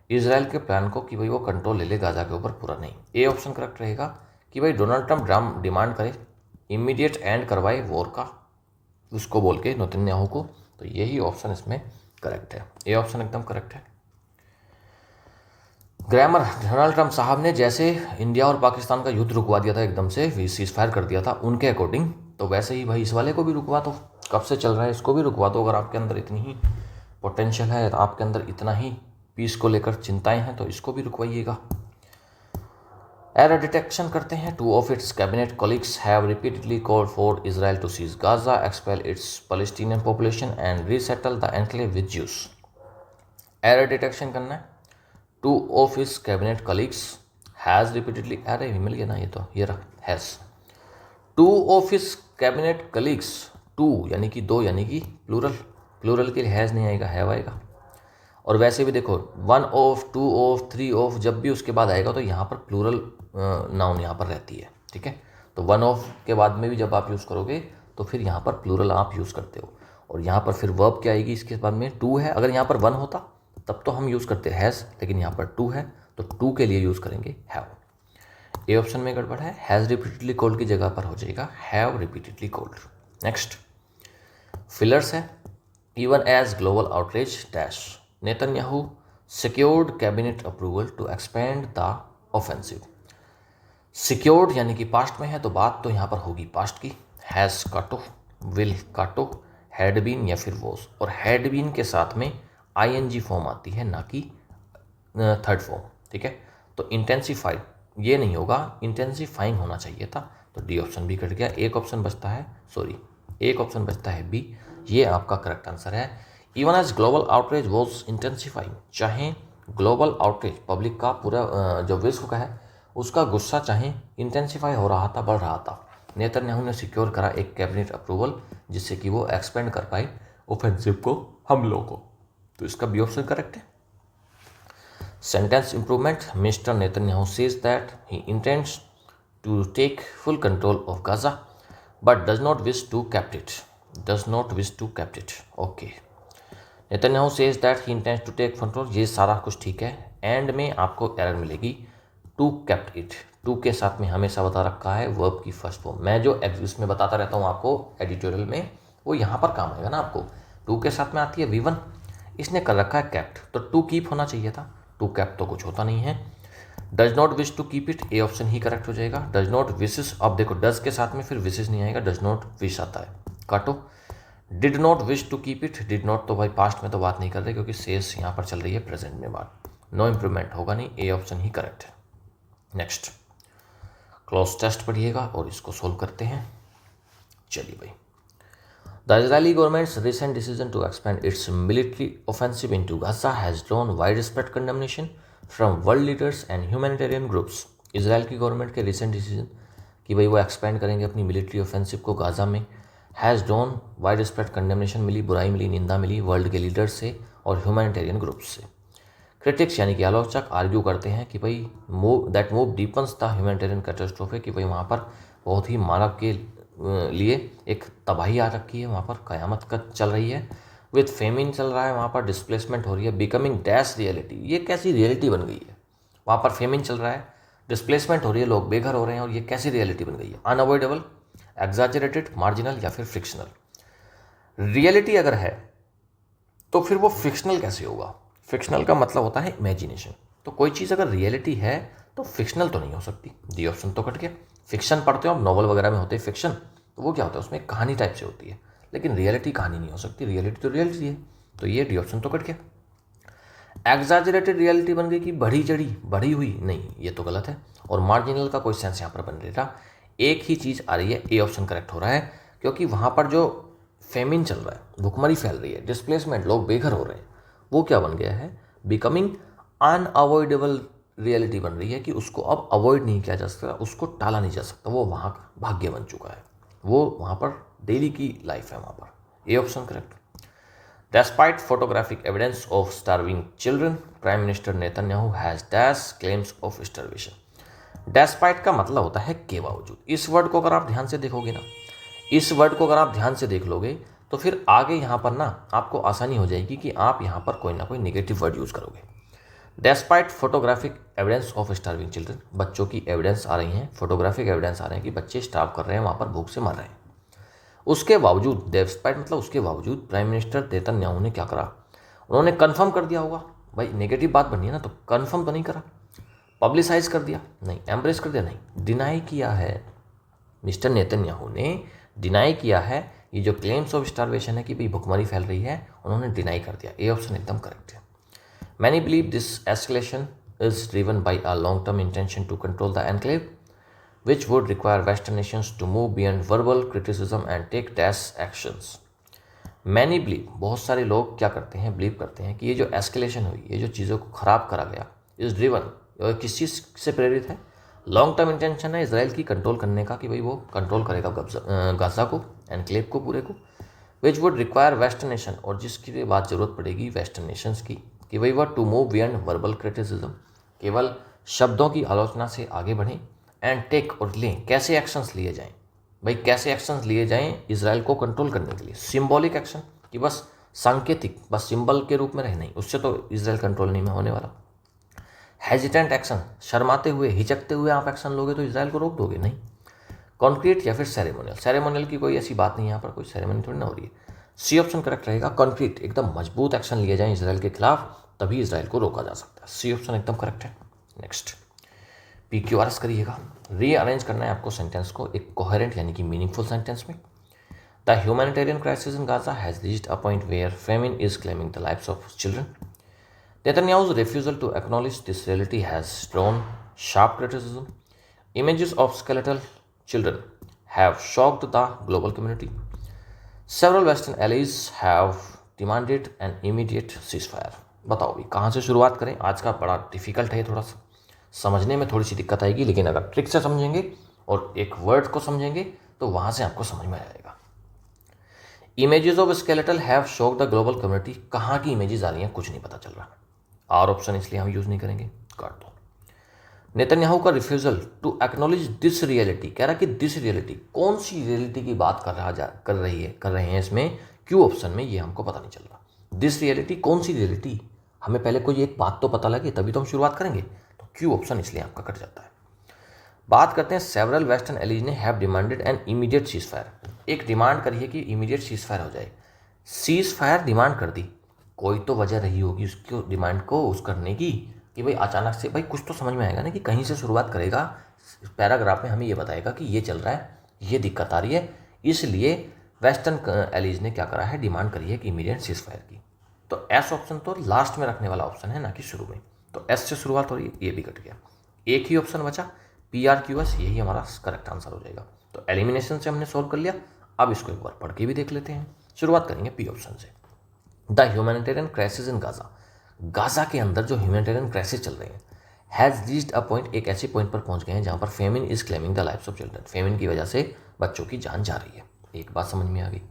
इसराइल के प्लान को कि भाई वो कंट्रोल ले ले गाजा के ऊपर पूरा, नहीं, ए ऑप्शन करेक्ट रहेगा कि भाई डोनाल्ड ट्रम्प डिमांड करे इमीडिएट एंड करवाए वॉर का, उसको बोल के नेतन्याहू को, तो यही ऑप्शन इसमें करेक्ट है, ए ऑप्शन एकदम करेक्ट है। ग्रामर, डोनाल्ड ट्रम्प साहब ने जैसे इंडिया और पाकिस्तान का युद्ध रुकवा दिया था एकदम से, सीज फायर कर दिया था उनके अकॉर्डिंग, तो वैसे ही भाई इस वाले को भी रुकवा दो, कब से चल रहा है इसको भी रुकवा दो। अगर आपके अंदर इतनी ही पोटेंशियल है, आपके अंदर इतना ही पीस को लेकर चिंताएं हैं, तो इसको भी रुकवाइएगा। एरर डिटेक्शन करते हैं। 2 of its cabinet colleagues have repeatedly called for Israel to seize Gaza, expel its Palestinian population and resettle the enclave with Jews. Error detection करना है। 2 of his cabinet colleagues has repeatedly, अरे मिल गया ना, ये तो ये रहा has। 2 of his cabinet colleagues, 2 यानी कि 2 यानी कि प्लूरल के लिए हैज़ नहीं आएगा, हैव आएगा। और वैसे भी देखो 1 of, 2 of, 3 of, जब भी उसके बाद आएगा तो यहाँ पर प्लूरल नाउन यहाँ पर रहती है, ठीक है। तो 1 of के बाद में भी जब आप यूज़ करोगे तो फिर यहाँ पर प्लूरल आप यूज़ करते हो, और यहाँ पर फिर वर्ब क्या आएगी इसके बाद में? 2 है। अगर यहाँ पर 1 होता तब तो हम यूज़ करते हैज़, लेकिन यहाँ पर 2 है तो 2 के लिए यूज़ करेंगे हैव। ए ऑप्शन में गड़बड़ है, हैज़ रिपीटेडली कॉल्ड की जगह पर हो जाएगा have repeatedly called. Next, fillers है। Even as global outreach dash, Netanyahu secured cabinet approval to expand the offensive. Secured यानी कि पास्ट में है, तो बात तो यहाँ पर होगी पास्ट की। हैज़ काटो, विल काटो, हैड बीन या फिर वॉज, और हैड बीन के साथ में आईएनजी फॉर्म आती है, ना कि थर्ड फॉर्म, ठीक है। तो इंटेंसिफाइड ये नहीं होगा, इंटेंसिफाइंग होना चाहिए था, तो डी ऑप्शन भी कट गया। एक ऑप्शन बचता है बी, ये आपका करेक्ट आंसर है। Even as global outreach was intensifying, चाहे ग्लोबल आउटरीच पब्लिक का पूरा जो विश्व का है उसका गुस्सा चाहे इंटेंसिफाई हो रहा था, बढ़ रहा था, नेतन्याहू ने सिक्योर करा एक कैबिनेट अप्रूवल जिससे कि वो एक्सपेंड कर पाए ऑफेंसिव को, हमलों को, तो इसका बी ऑप्शन करेक्ट है। Sentence improvement, mister Netanyahu says that he intends to take full control of Gaza but does not wish to capture it. Does not wish to capture it. Okay. Netanyahu says that he intends to take control. ये सारा कुछ ठीक है. And में आपको error मिलेगी to kept it. To के साथ में हमेशा बता रखा है वर्ब की फर्स्ट फॉर्म. मैं जो इसमें बताता रहता हूँ आपको एडिटोरियल में, वो यहाँ पर काम आएगा ना आपको. टू के साथ में आती है V1, इसने कर रखा है कैप्ट, तो टू कीप होना चाहिए था. टू कैप्ट तो कुछ होता नहीं है. Does not wish to keep it, A option ही करेक्ट हो जाएगा. डज नॉट विशेस, अब देखो डज के साथ में फिर विशेस नहीं आएगा, डज नॉट विश आता है, काटो. Did not wish to keep it, did not तो भाई पास्ट में तो बात नहीं कर रहे क्योंकि सेस यहाँ पर चल रही है प्रेजेंट में बात. नो इम्प्रूवमेंट होगा नहीं, ए ऑप्शन ही करेक्ट है. नेक्स्ट क्लोज टेस्ट पढ़िएगा और इसको सोल्व करते हैं. चलिए भाई. The Israeli government's recent decision to expand its military offensive into Gaza has drawn widespread condemnation from world leaders and humanitarian groups. Israel की गवर्नमेंट के रिसेंट डिसीजन कि भाई वो एक्सपेंड करेंगे अपनी मिलिट्री ऑफेंसिव को गाजा में, has drawn widespread condemnation मिली, बुराई मिली, निंदा मिली वर्ल्ड के लीडर्स से और ह्यूमैनिटेरियन ग्रुप्स से. क्रिटिक्स यानी कि आलोचक आर्ग्यू करते हैं कि भाई मूव डीपन्स द ह्यूमैनिटेरियन कैटास्ट्रोफे, कि भाई वहाँ पर बहुत ही मानव के लिए एक तबाही आ रखी है, वहाँ पर क़यामत का चल रही है. विथ फेमिन चल रहा है, वहाँ पर डिस्प्लेसमेंट हो रही है. बिकमिंग डैश रियलिटी, ये कैसी रियलिटी बन गई है. वहाँ पर फेमिन चल रहा है, डिस्प्लेसमेंट हो रही है, लोग बेघर हो रहे हैं, और ये कैसी रियलिटी बन गई है. अनअवॉइडेबल, एग्जैजरेटेड, मार्जिनल या फिर फ्रिक्शनल. रियलिटी अगर है तो फिर वो फिक्शनल कैसे होगा. फिक्शनल का मतलब होता है इमेजिनेशन. तो कोई चीज़ अगर रियलिटी है तो फिक्शनल तो नहीं हो सकती. डी ऑप्शन तो कट गया. फिक्शन पढ़ते हो आप, नॉवल वगैरह में होते हैं फिक्शन, तो वो क्या होता है, उसमें कहानी टाइप से होती है, लेकिन रियलिटी कहानी नहीं हो सकती. रियलिटी तो रियलिटी है, तो ये डी ऑप्शन तो कट गया. एग्जैजरेटेड रियलिटी बन गई कि बढ़ी चढ़ी, बढ़ी हुई, नहीं ये तो गलत है. और मार्जिनल का कोई सेंस यहाँ पर बन नहीं रहा. एक ही चीज़ आ रही है, ए ऑप्शन करेक्ट हो रहा है, क्योंकि वहाँ पर जो फेमिन चल रहा है, भुखमरी फैल रही है, डिस्प्लेसमेंट, लोग बेघर हो रहे हैं, वो क्या बन गया है, बिकमिंग अनअवॉइडेबल रियलिटी बन रही है कि उसको अब अवॉइड नहीं किया जा सकता, उसको टाला नहीं जा सकता. वो वहाँ का भाग्य बन चुका है, वो वहाँ पर डेली की लाइफ है वहाँ पर. ए option correct. Despite photographic evidence of starving children, Prime Minister Netanyahu has dash claims of starvation. Despite का मतलब होता है के बावजूद. इस वर्ड को अगर आप ध्यान से देखोगे ना, इस वर्ड को अगर आप ध्यान से देख लोगे तो फिर आगे यहाँ पर ना आपको आसानी हो जाएगी कि आप यहाँ पर कोई ना कोई नेगेटिव वर्ड यूज़ करोगे. Despite photographic evidence of starving children, बच्चों की एविडेंस आ रही हैं, फोटोग्राफिक एविडेंस आ रहे हैं कि बच्चे स्टार्व कर रहे हैं, वहाँ पर भूख से मर रहे हैं. उसके बावजूद, डेस्पाइट मतलब उसके बावजूद, प्राइम मिनिस्टर नेतन्याहू ने क्या करा, उन्होंने कंफर्म कर दिया होगा. भाई नेगेटिव बात बनी है ना, तो कंफर्म तो नहीं करा, पब्लिसाइज कर दिया नहीं, एम्ब्रेस कर दिया नहीं, डिनाई किया है. मिस्टर नेतन्याहू ने डिनाई किया है ये जो क्लेम्स ऑफ स्टार्वेशन है कि भाई भुखमरी फैल रही है, उन्होंने डिनाई कर दिया. ए ऑप्शन एकदम करेक्ट है. Many believe this escalation is driven by a long term intention to control the enclave which would require Western nations to move beyond verbal criticism and take dash actions. Many believe, बहुत सारे लोग क्या करते हैं, believe करते हैं कि ये जो एस्केलेशन हुई, ये जो चीज़ों को ख़राब करा गया, इस ड्रिवन, किस चीज़ से प्रेरित है, लॉन्ग टर्म इंटेंशन है इसराइल की कंट्रोल करने का, कि भाई वो कंट्रोल करेगा गाजा को, एनक्लेव को पूरे को. Which would require western nation, और जिसकी बाद ज़रूरत पड़ेगी वेस्टर्न नेशंस की, कि भाई वह to move beyond verbal criticism, केवल शब्दों की आलोचना से आगे बढ़ें, एंड टेक, और लें, कैसे एक्शंस लिए जाएं. भाई कैसे एक्शंस लिए जाएं इसराइल को कंट्रोल करने के लिए. सिंबॉलिक एक्शन, कि बस सांकेतिक, बस सिंबल के रूप में रहे, नहीं, उससे तो इसराइल कंट्रोल नहीं में होने वाला. हेजिटेंट एक्शन, शर्माते हुए, हिचकते हुए आप एक्शन लोगे तो इसराइल को रोक दोगे, नहीं. कॉन्क्रीट या फिर सेरेमोनियल, सेरेमोनियल की कोई ऐसी बात नहीं, यहाँ पर कोई सेरेमनी थोड़ी ना हो रही है. सी ऑप्शन करेक्ट रहेगा. कॉन्क्रीट, एकदम मजबूत एक्शन लिए जाएं इसराइल के खिलाफ, तभी इसराइल को रोका जा सकता है. सी ऑप्शन एकदम करेक्ट है. नेक्स्ट PQRS करिएगा. रीअरेंज करना है आपको सेंटेंस को एक कोहेरेंट यानी कि मीनिंगफुल सेंटेंस में. The humanitarian crisis in Gaza has reached a point where famine is claiming the lives of children. Netanyahu's refusal to acknowledge this reality has drawn sharp criticism. Images of skeletal children have shocked the global community. Several Western allies have demanded an immediate ceasefire. बताओ भी कहाँ से शुरुआत करें. आज का बड़ा difficult है, थोड़ा सा समझने में थोड़ी सी दिक्कत आएगी, लेकिन अगर ट्रिक से समझेंगे और एक वर्ड को समझेंगे तो वहाँ से आपको समझ में आएगा. Images of skeletal have shocked the global community, कहाँ की इमेजेस आ रही हैं कुछ नहीं पता चल रहा. आर ऑप्शन इसलिए हम यूज़ नहीं करेंगे, काट दो. नेतन्याहू का refusal to acknowledge this reality, कह रहा कि दिस रियलिटी, कौन सी रियलिटी की बात कर रहे हैं इसमें, क्यू ऑप्शन में, ये हमको पता नहीं चल रहा। दिस रियलिटी, कौन सी रियलिटी, हमें पहले कोई एक बात तो पता लगे तभी तो हम शुरुआत करेंगे, तो क्यू ऑप्शन इसलिए आपका कट जाता है। बात करते हैं सेवरल वेस्टर्न एलीज ने have demanded an immediate cease fire, एक डिमांड करी है कि इमीडिएट सीज फायर हो जाए। सीज फायर डिमांड कर दी, कोई तो वजह रही होगी उसकी डिमांड को उस करने की, कि भाई अचानक से, भाई कुछ तो समझ में आएगा ना, कि कहीं से शुरुआत करेगा, पैराग्राफ में हमें ये बताएगा कि ये चल रहा है, ये दिक्कत आ रही है, इसलिए वेस्टर्न एलीज ने क्या करा है, डिमांड करी है कि इमीडिएट सीज फायर की। तो एस ऑप्शन तो लास्ट में रखने वाला ऑप्शन है, ना कि शुरू में, तो एस से शुरुआत हो रही है, ये भी कट गया। एक ही ऑप्शन बचा PRQS, यही हमारा करेक्ट आंसर हो जाएगा। तो एलिमिनेशन से हमने सोल्व कर लिया। अब इसको एक बार पढ़ के भी देख लेते हैं। शुरुआत करेंगे पी ऑप्शन से। The humanitarian crisis in Gaza, Gaza के अंदर जो ह्यूमैनिटेरियन क्राइसिस चल रहे हैं, हैज़ रीच्ड अ पॉइंट, एक ऐसे पॉइंट पर पहुंच गए हैं जहां पर famine is claiming the lifes of children, famine की वजह से बच्चों की जान जा रही है। एक बात समझ में आ गई,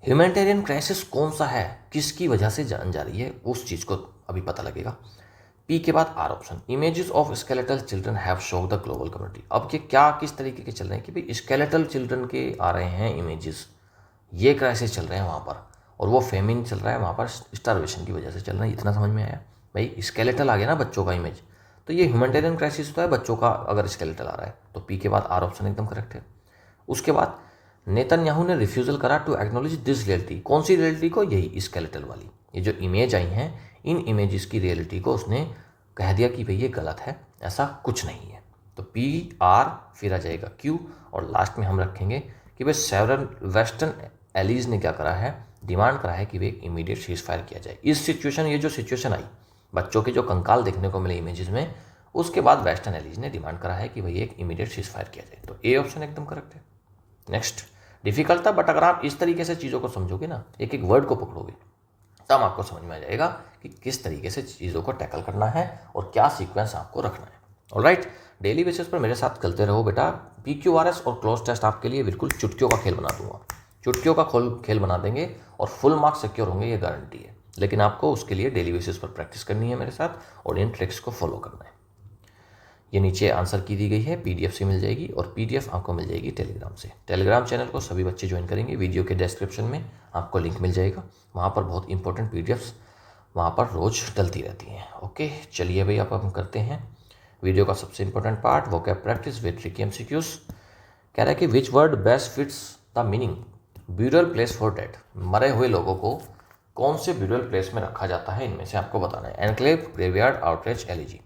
ह्यूमैनिटेरियन क्राइसिस कौन सा है, किसकी वजह से जान जा रही है, उस चीज़ को अभी पता लगेगा। पी के बाद R option, images of skeletal children have shock the global community. अब ये क्या किस तरीके के चल रहे हैं कि भाई स्केलेटल चिल्ड्रन के आ रहे हैं इमेजेस, ये क्राइसिस चल रहे हैं वहाँ पर, और वो फेमिन चल रहा है वहाँ पर, स्टारवेशन की वजह से चल रहा है। इतना समझ में आया भाई, स्केलेटल आ गया ना बच्चों का इमेज, तो ये ह्यूमैनिटेरियन क्राइसिस होता है बच्चों का अगर स्केलेटल आ रहा है, तो पी के बाद आर ऑप्शन एकदम करेक्ट है। उसके बाद नेतन्याहू ने रिफ्यूजल करा टू एक्नॉलेज दिस रियलिटी, कौन सी रियलिटी को, यही स्केलेटल वाली, ये जो इमेज आई हैं इन इमेजेस की रियलिटी को उसने कह दिया कि भाई ये गलत है, ऐसा कुछ नहीं है। तो PR फिर आ जाएगा Q, और लास्ट में हम रखेंगे कि भाई सेवरल वेस्टर्न एलीज ने क्या करा है, डिमांड करा है कि भाई इमीडिएट सीज फायर किया जाए। इस सिचुएशन, ये जो सिचुएशन आई, बच्चों के जो कंकाल देखने को मिले इमेजेस में, उसके बाद वेस्टर्न एलीज ने डिमांड करा है कि भाई एक इमीडिएट सीज फायर किया जाए। तो ए ऑप्शन एकदम करेक्ट है। नेक्स्ट, डिफिकल्ट था, बट अगर आप इस तरीके से चीज़ों को समझोगे ना, एक एक वर्ड को पकड़ोगे, तब आपको समझ में आ जाएगा कि किस तरीके से चीज़ों को टैकल करना है और क्या सीक्वेंस आपको रखना है। ऑलराइट, डेली बेसिस पर मेरे साथ चलते रहो बेटा। PQRS और क्लोज टेस्ट आपके लिए बिल्कुल चुटकियों का खेल बना दूंगा, चुटकियों का खेल बना देंगे और फुल मार्क्स सिक्योर होंगे, ये गारंटी है। लेकिन आपको उसके लिए डेली बेसिस पर प्रैक्टिस करनी है मेरे साथ, और इन ट्रिक्स को फॉलो करना है। ये नीचे आंसर की दी गई है, PDF से मिल जाएगी, और PDF आपको मिल जाएगी टेलीग्राम से। टेलीग्राम चैनल को सभी बच्चे ज्वाइन करेंगे, वीडियो के डिस्क्रिप्शन में आपको लिंक मिल जाएगा, वहाँ पर बहुत इंपॉर्टेंट PDFs वहाँ पर रोज़ डलती रहती हैं। ओके, चलिए भाई, अब हम करते हैं वीडियो का सबसे important part, vocab practice with tricky MCQs। कह रहा है कि which word best fits the meaning burial place for dead, मरे हुए लोगों को कौन से ब्यूरल प्लेस में रखा जाता है, इनमें से आपको बताना है। Enclave, graveyard, outrage, elegy.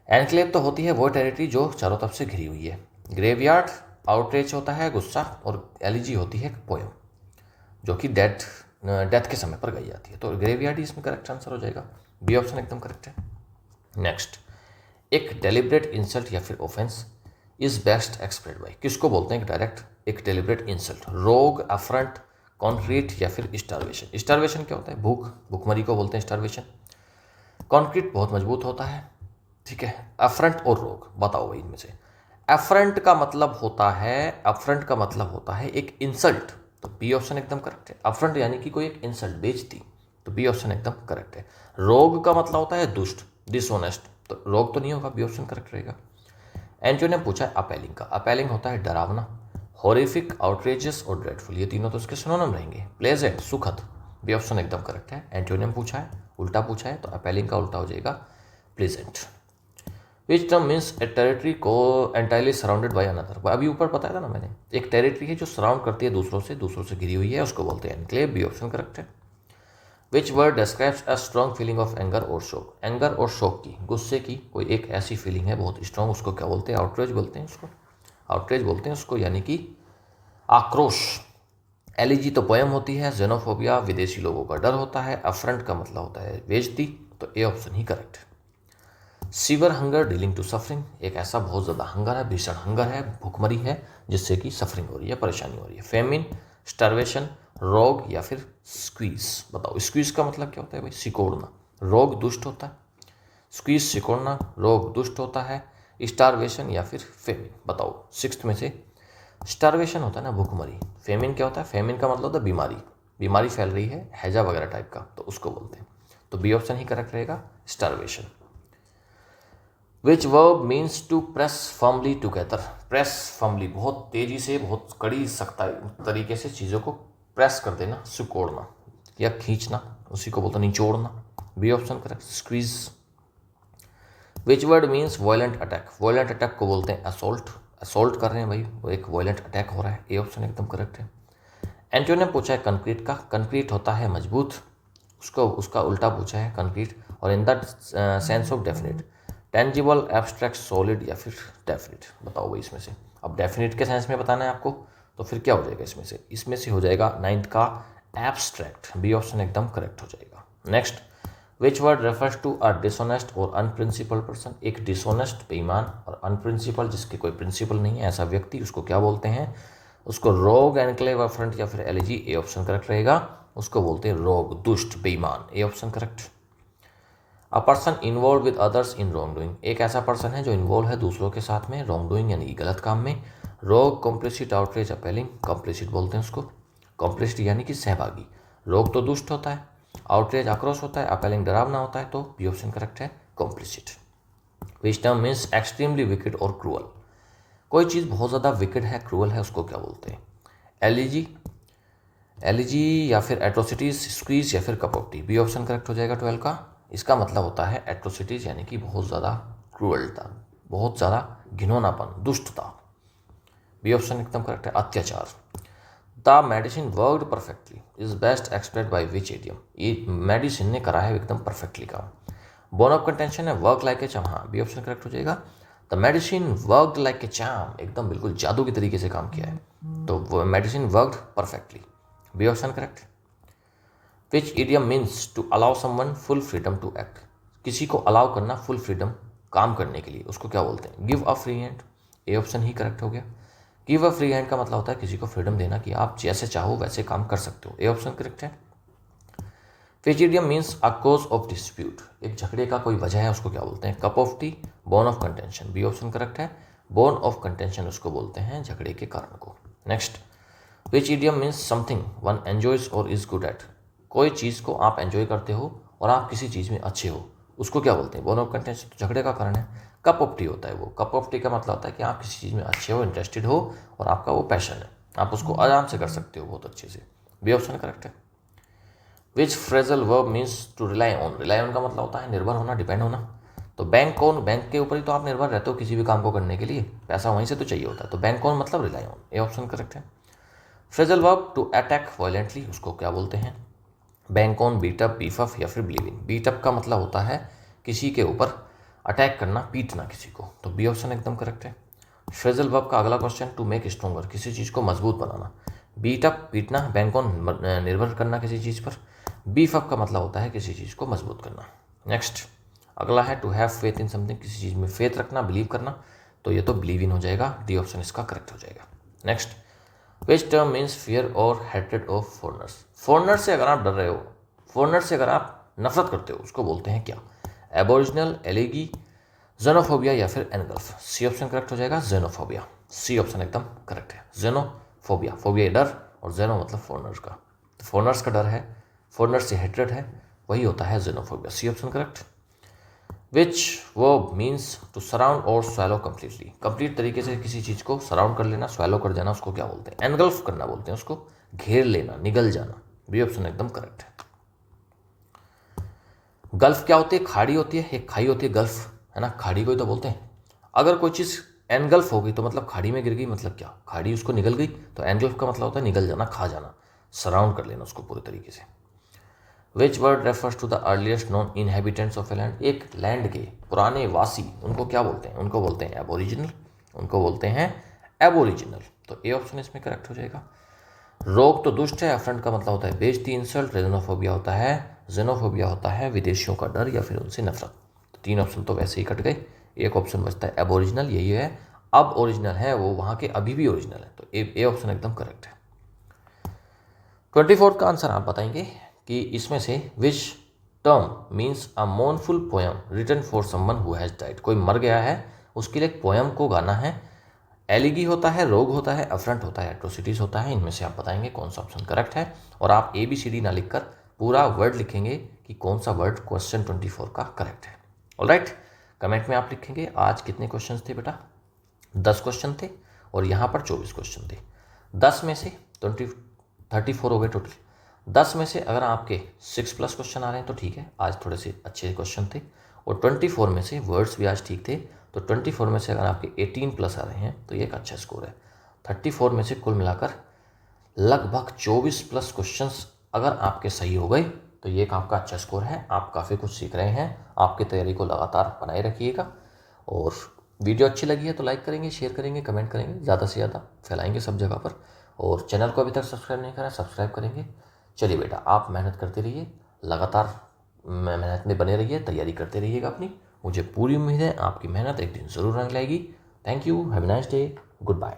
Enclave तो होती है वो टेरिटरी जो चारों तरफ से घिरी हुई है, ग्रेवयार्ड, आउटरेज होता है गुस्सा, और एलिजी होती है पोयम जो कि डेथ के समय पर गाई जाती है। तो ग्रेवयार्ड ही इसमें करेक्ट आंसर हो जाएगा, बी ऑप्शन एकदम करेक्ट है। नेक्स्ट, एक डेलिब्रेट इंसल्ट या फिर offence is best expressed by, किसको बोलते हैं डायरेक्ट एक deliberate insult, rogue, affront, concrete या फिर स्टारवेशन। स्टारवेशन क्या होता है, भूख, भूखमरी को बोलते हैं स्टारवेशन। कॉन्क्रीट बहुत मजबूत होता है, ठीक है। अफ्रंट और रोग, बताओ भाई इनमें से। अफ्रंट का मतलब होता है एक इंसल्ट, तो बी ऑप्शन एकदम करेक्ट है। अफ्रंट यानी कि कोई एक इंसल्ट, बेइज्जती, तो बी ऑप्शन एकदम करेक्ट है। रोग का मतलब होता है दुष्ट, डिसऑनेस्ट, तो रोग तो नहीं होगा, बी ऑप्शन करेक्ट रहेगा। एंटोनियम पूछा है अपेलिंग का, अपेलिंग होता है डरावना, हॉरिफिक, आउटरेजियस और ड्रेडफुल, ये तीनों तो इसके सिनोनिम रहेंगे। प्लेजेंट, सुखद, बी ऑप्शन एकदम करेक्ट है। एंटोनियम पूछा है, उल्टा पूछा है, तो अपेलिंग का उल्टा हो जाएगा प्लेजेंट। विच टर्म मीन्स ए टेरिटरी को एंटायरली सराउंडेड बाय अनदर, अभी ऊपर बताया था ना मैंने, एक टेरिटरी है जो सराउंड करती है दूसरों से घिरी हुई है, उसको बोलते हैं एनक्लेव, बी ऑप्शन करेक्ट है। Which word describes a strong feeling of anger और शोक, एंगर और शोक की, गुस्से की कोई एक ऐसी फीलिंग है बहुत स्ट्रॉन्ग, उसको क्या बोलते हैं, आउटरेज बोलते हैं उसको, आउटरेज बोलते हैं उसको, यानी कि आक्रोश। एलिजी तो पोयम होती है। जेनोफोबिया, विदेशी लोगों का डर होता है। अफ्रंट का मतलब होता है बेइज्जती, तो ए ऑप्शन ही करेक्ट है। Severe hunger dealing to suffering, एक ऐसा बहुत ज़्यादा हंगर है, भीषण हंगर है, भूखमरी है, जिससे कि सफरिंग हो रही है, परेशानी हो रही है। फेमिन, स्टारवेशन, रोग या फिर स्क्वीज, बताओ स्क्वीज का मतलब क्या होता है भाई, सिकोड़ना। रोग दुष्ट होता है, स्क्वीज सिकोड़ना, रोग दुष्ट होता है। स्टारवेशन या फिर फेमिन, बताओ सिक्स्थ में से। स्टारवेशन होता है ना भूखमरी, फेमिन क्या होता है, फेमिन का मतलब होता है बीमारी, बीमारी फैल रही है, हैजा वगैरह टाइप का, तो उसको बोलते हैं। तो बी ऑप्शन ही करेक्ट रहेगा, starvation. Which verb means to press firmly together. Press firmly, बहुत तेजी से, बहुत कड़ी सख्ताई तरीके से चीज़ों को प्रेस कर देना, सिकोड़ना या खींचना, उसी को बोलते निचोड़ना। B option correct, squeeze. Which word means violent attack. Violent attack को बोलते हैं असोल्ट। असोल्ट कर रहे हैं भाई, वो एक वायलेंट अटैक हो रहा है। ए ऑप्शन एकदम करेक्ट है। एंटोनियो ने पूछा है कंक्रीट का। कंक्रीट होता है मजबूत, उसको उसका उल्टा पूछा है कंक्रीट, और in the sense of definite, tangible, abstract, solid या फिर डेफिनेट। बताओ भाई इसमें से। अब डेफिनेट के सेंस में बताना है आपको, तो फिर क्या हो जाएगा इसमें से? इसमें से हो जाएगा 9th का एब्स्ट्रैक्ट। बी ऑप्शन एकदम करेक्ट हो जाएगा। Next, which word refers to a dishonest और अनप्रिंसिपल पर्सन। एक डिसऑनेस्ट, बेईमान, और अनप्रिंसिपल, जिसके कोई प्रिंसिपल नहीं है, ऐसा व्यक्ति, उसको क्या बोलते हैं? उसको रोग, एनक्लेव, अफ्रंट या फिर एलिजी। ए ऑप्शन करेक्ट रहेगा। उसको बोलते हैं रोग, दुष्ट, बेईमान। ए option correct. A person involve with others in wrong doing. एक ऐसा पर्सन है जो इन्वॉल्व है दूसरों के साथ में रॉन्ग डूइंग यानी गलत काम में। रोग, कॉम्प्लिसिट, आउटरेज, अपेलिंग। कॉम्प्लिसिट बोलते हैं उसको, कॉम्प्लिसिट यानी कि सहभागी। रोग तो दुष्ट होता है, आउटरेज आक्रोश होता है, अपेलिंग डरावना होता है, तो बी ऑप्शन करेक्ट है, कॉम्प्लिसिट। विच टर्म मीन्स एक्सट्रीमली विकेड और क्रूअल। कोई चीज़ बहुत ज़्यादा विकेड है, क्रूअल है, उसको क्या बोलते हैं? एलिजी, एलिजी या फिर एट्रोसिटीज, स्क्वीज या फिर cup of tea. B option correct हो जाएगा 12 का। इसका मतलब होता है एट्रोसिटीज यानी कि बहुत ज़्यादा क्रूअलता, बहुत ज़्यादा घिनौनापन, दुष्टता। बी ऑप्शन एकदम करेक्ट है, अत्याचार। The medicine worked perfectly is best explained by which idiom. ये मेडिसिन ने करा है एकदम परफेक्टली काम। बोन ऑफ कंटेंशन है वर्क लाइक ए चार्म। हाँ, बी ऑप्शन करेक्ट हो जाएगा। The medicine worked like a charm, एकदम बिल्कुल जादू की तरीके से काम किया है, तो medicine worked perfectly. B option correct. Which idiom means to allow someone full freedom to act. किसी को अलाउ करना फुल फ्रीडम काम करने के लिए, उसको क्या बोलते हैं? Give a free hand. A option ही करेक्ट हो गया। गिव अ फ्री हैंड का मतलब होता है किसी को फ्रीडम देना कि आप जैसे चाहो वैसे काम कर सकते हो। ए ऑप्शन करेक्ट है। Which idiom means a cause of dispute. एक झगड़े का कोई वजह है, उसको क्या बोलते हैं? Cup of tea, bone of contention. B option correct है। बोन ऑफ कंटेंशन उसको बोलते हैं झगड़े के कारण को। Next, which idiom means something one enjoys or is good at. कोई चीज़ को आप एंजॉय करते हो और आप किसी चीज़ में अच्छे हो, उसको क्या बोलते हैं? बोन ऑफ कंटेंशन, तो झगड़े का कारण है। कप ऑफ टी होता है वो। कप ऑफ टी का मतलब होता है कि आप किसी चीज़ में अच्छे हो, इंटरेस्टेड हो, और आपका वो पैशन है, आप उसको आराम से कर सकते हो बहुत अच्छे से। बी ऑप्शन करेक्ट है। Which phrasal verb means to rely on. Rely on का मतलब होता है निर्भर होना, डिपेंड होना। तो बैंक कौन, बैंक के ऊपर ही तो आप निर्भर रहते हो किसी भी काम को करने के लिए, पैसा वहीं से तो चाहिए होता है, तो बैंक कौन मतलब rely on. A option correct है। Phrasal verb to attack violently, उसको क्या बोलते हैं? Bank on, beat up, beef up या फिर बिलीव इन। बीट अप का मतलब होता है किसी के ऊपर अटैक करना, पीटना किसी को, तो बी ऑप्शन एकदम करेक्ट है। फ्रेजल वर्ब का अगला क्वेश्चन, टू मेक स्ट्रोंगर, किसी चीज़ को मजबूत बनाना। बीट अप, पीटना, बैंक ऑन, निर्भर करना किसी चीज़ पर। बीफ अप का मतलब होता है किसी चीज़ को मजबूत करना। नेक्स्ट, अगला है to have faith in something, किसी चीज़ में फेथ रखना, बिलीव करना, तो ये तो बिलीव इन हो जाएगा। डी ऑप्शन इसका करेक्ट हो जाएगा। नेक्स्ट, विच टर्म मीन्स फियर और हेट्रेड ऑफ फॉरनर्स। फॉरनर से अगर आप डर रहे हो, फॉरनर से अगर आप नफरत करते हो, उसको बोलते हैं क्या? एबोरिजिनल, एलेगी, जेनोफोबिया या फिर एनगल्फ। सी ऑप्शन करेक्ट हो जाएगा, जेनोफोबिया। सी ऑप्शन एकदम करेक्ट है, जेनोफोबिया। फोबिया डर, और जेनो मतलब फॉरनर्स का, तो फॉरनर्स का डर है, फॉरनर से हेट्रेड है, वही होता है xenophobia. C option correct. Which verb means to surround और स्वैलो कम्प्लीटली। कंप्लीट तरीके से किसी चीज़ को सराउंड कर लेना, स्वैलो कर देना, उसको क्या बोलते हैं? एनगल्फ करना बोलते हैं उसको, घेर लेना, निगल जाना। बी ऑप्शन एकदम करेक्ट है। गल्फ क्या होती है? खाड़ी होती है, एक खाई होती है गल्फ, है ना, खाड़ी को ही तो बोलते हैं। अगर कोई चीज़ एनगल्फ हो गई तो मतलब खाड़ी में गिर गई, मतलब क्या? खाड़ी उसको निगल गई, तो एनगल्फ का मतलब होता है निगल जाना, खा जाना, सराउंड कर लेना उसको पूरे तरीके से। Which word refers to the earliest non inhabitants of a land. एक लैंड के पुराने वासी, उनको क्या बोलते हैं? उनको बोलते हैं एबोरिजिनल, उनको बोलते हैं एबोरिजिनल, तो ए ऑप्शन इसमें करेक्ट हो जाएगा। रोग तो दुष्ट है, अफ्रंट का मतलब होता है बेइज्जती, इंसल्ट। जेनोफोबिया होता है, जेनोफोबिया होता है विदेशियों का डर या फिर उनसे नफरत। तो 3 ऑप्शन तो वैसे ही कट गए, एक ऑप्शन बचता है एबोरिजिनल, यही है अब ओरिजिनल है, वो वहाँ के अभी भी ओरिजिनल है, तो ए ऑप्शन एकदम करेक्ट है। 24 का आंसर आप बताएंगे कि इसमें से which term means a mournful poem written for someone who has died. कोई मर गया है, उसके लिए एक पोयम को गाना है। एलिगी होता है, रोग होता है, अफ्रंट होता है, एट्रोसिटीज होता है, इनमें से आप बताएंगे कौन सा ऑप्शन करेक्ट है, और आप ABCD ना लिखकर पूरा वर्ड लिखेंगे कि कौन सा वर्ड क्वेश्चन 24 का करेक्ट है। ऑलराइट, कमेंट में आप लिखेंगे आज कितने क्वेश्चन थे बेटा। 10 क्वेश्चन थे और यहाँ पर 24 क्वेश्चन थे। 10 में से 34 हो गए टोटल। 10 में से अगर आपके 6+ क्वेश्चन आ रहे हैं तो ठीक है, आज थोड़े से अच्छे क्वेश्चन थे। और 24 में से वर्ड्स भी आज ठीक थे, तो 24 में से अगर आपके 18+ आ रहे हैं तो ये एक अच्छा स्कोर है। 34 में से कुल मिलाकर लगभग 24+ क्वेश्चंस अगर आपके सही हो गए तो ये एक आपका अच्छा स्कोर है। आप काफ़ी कुछ सीख रहे हैं, आपकी तैयारी को लगातार बनाए रखिएगा। और वीडियो अच्छी लगी है तो लाइक करेंगे, शेयर करेंगे, कमेंट करेंगे, ज़्यादा से ज़्यादा फैलाएंगे सब जगह पर। और चैनल को अभी तक सब्सक्राइब नहीं करा, सब्सक्राइब करेंगे। चलिए बेटा, आप मेहनत करते रहिए, लगातार मेहनत में बने रहिए, तैयारी करते रहिएगा अपनी। मुझे पूरी उम्मीद है आपकी मेहनत एक दिन ज़रूर रंग लाएगी। Thank you, have a nice day, good bye.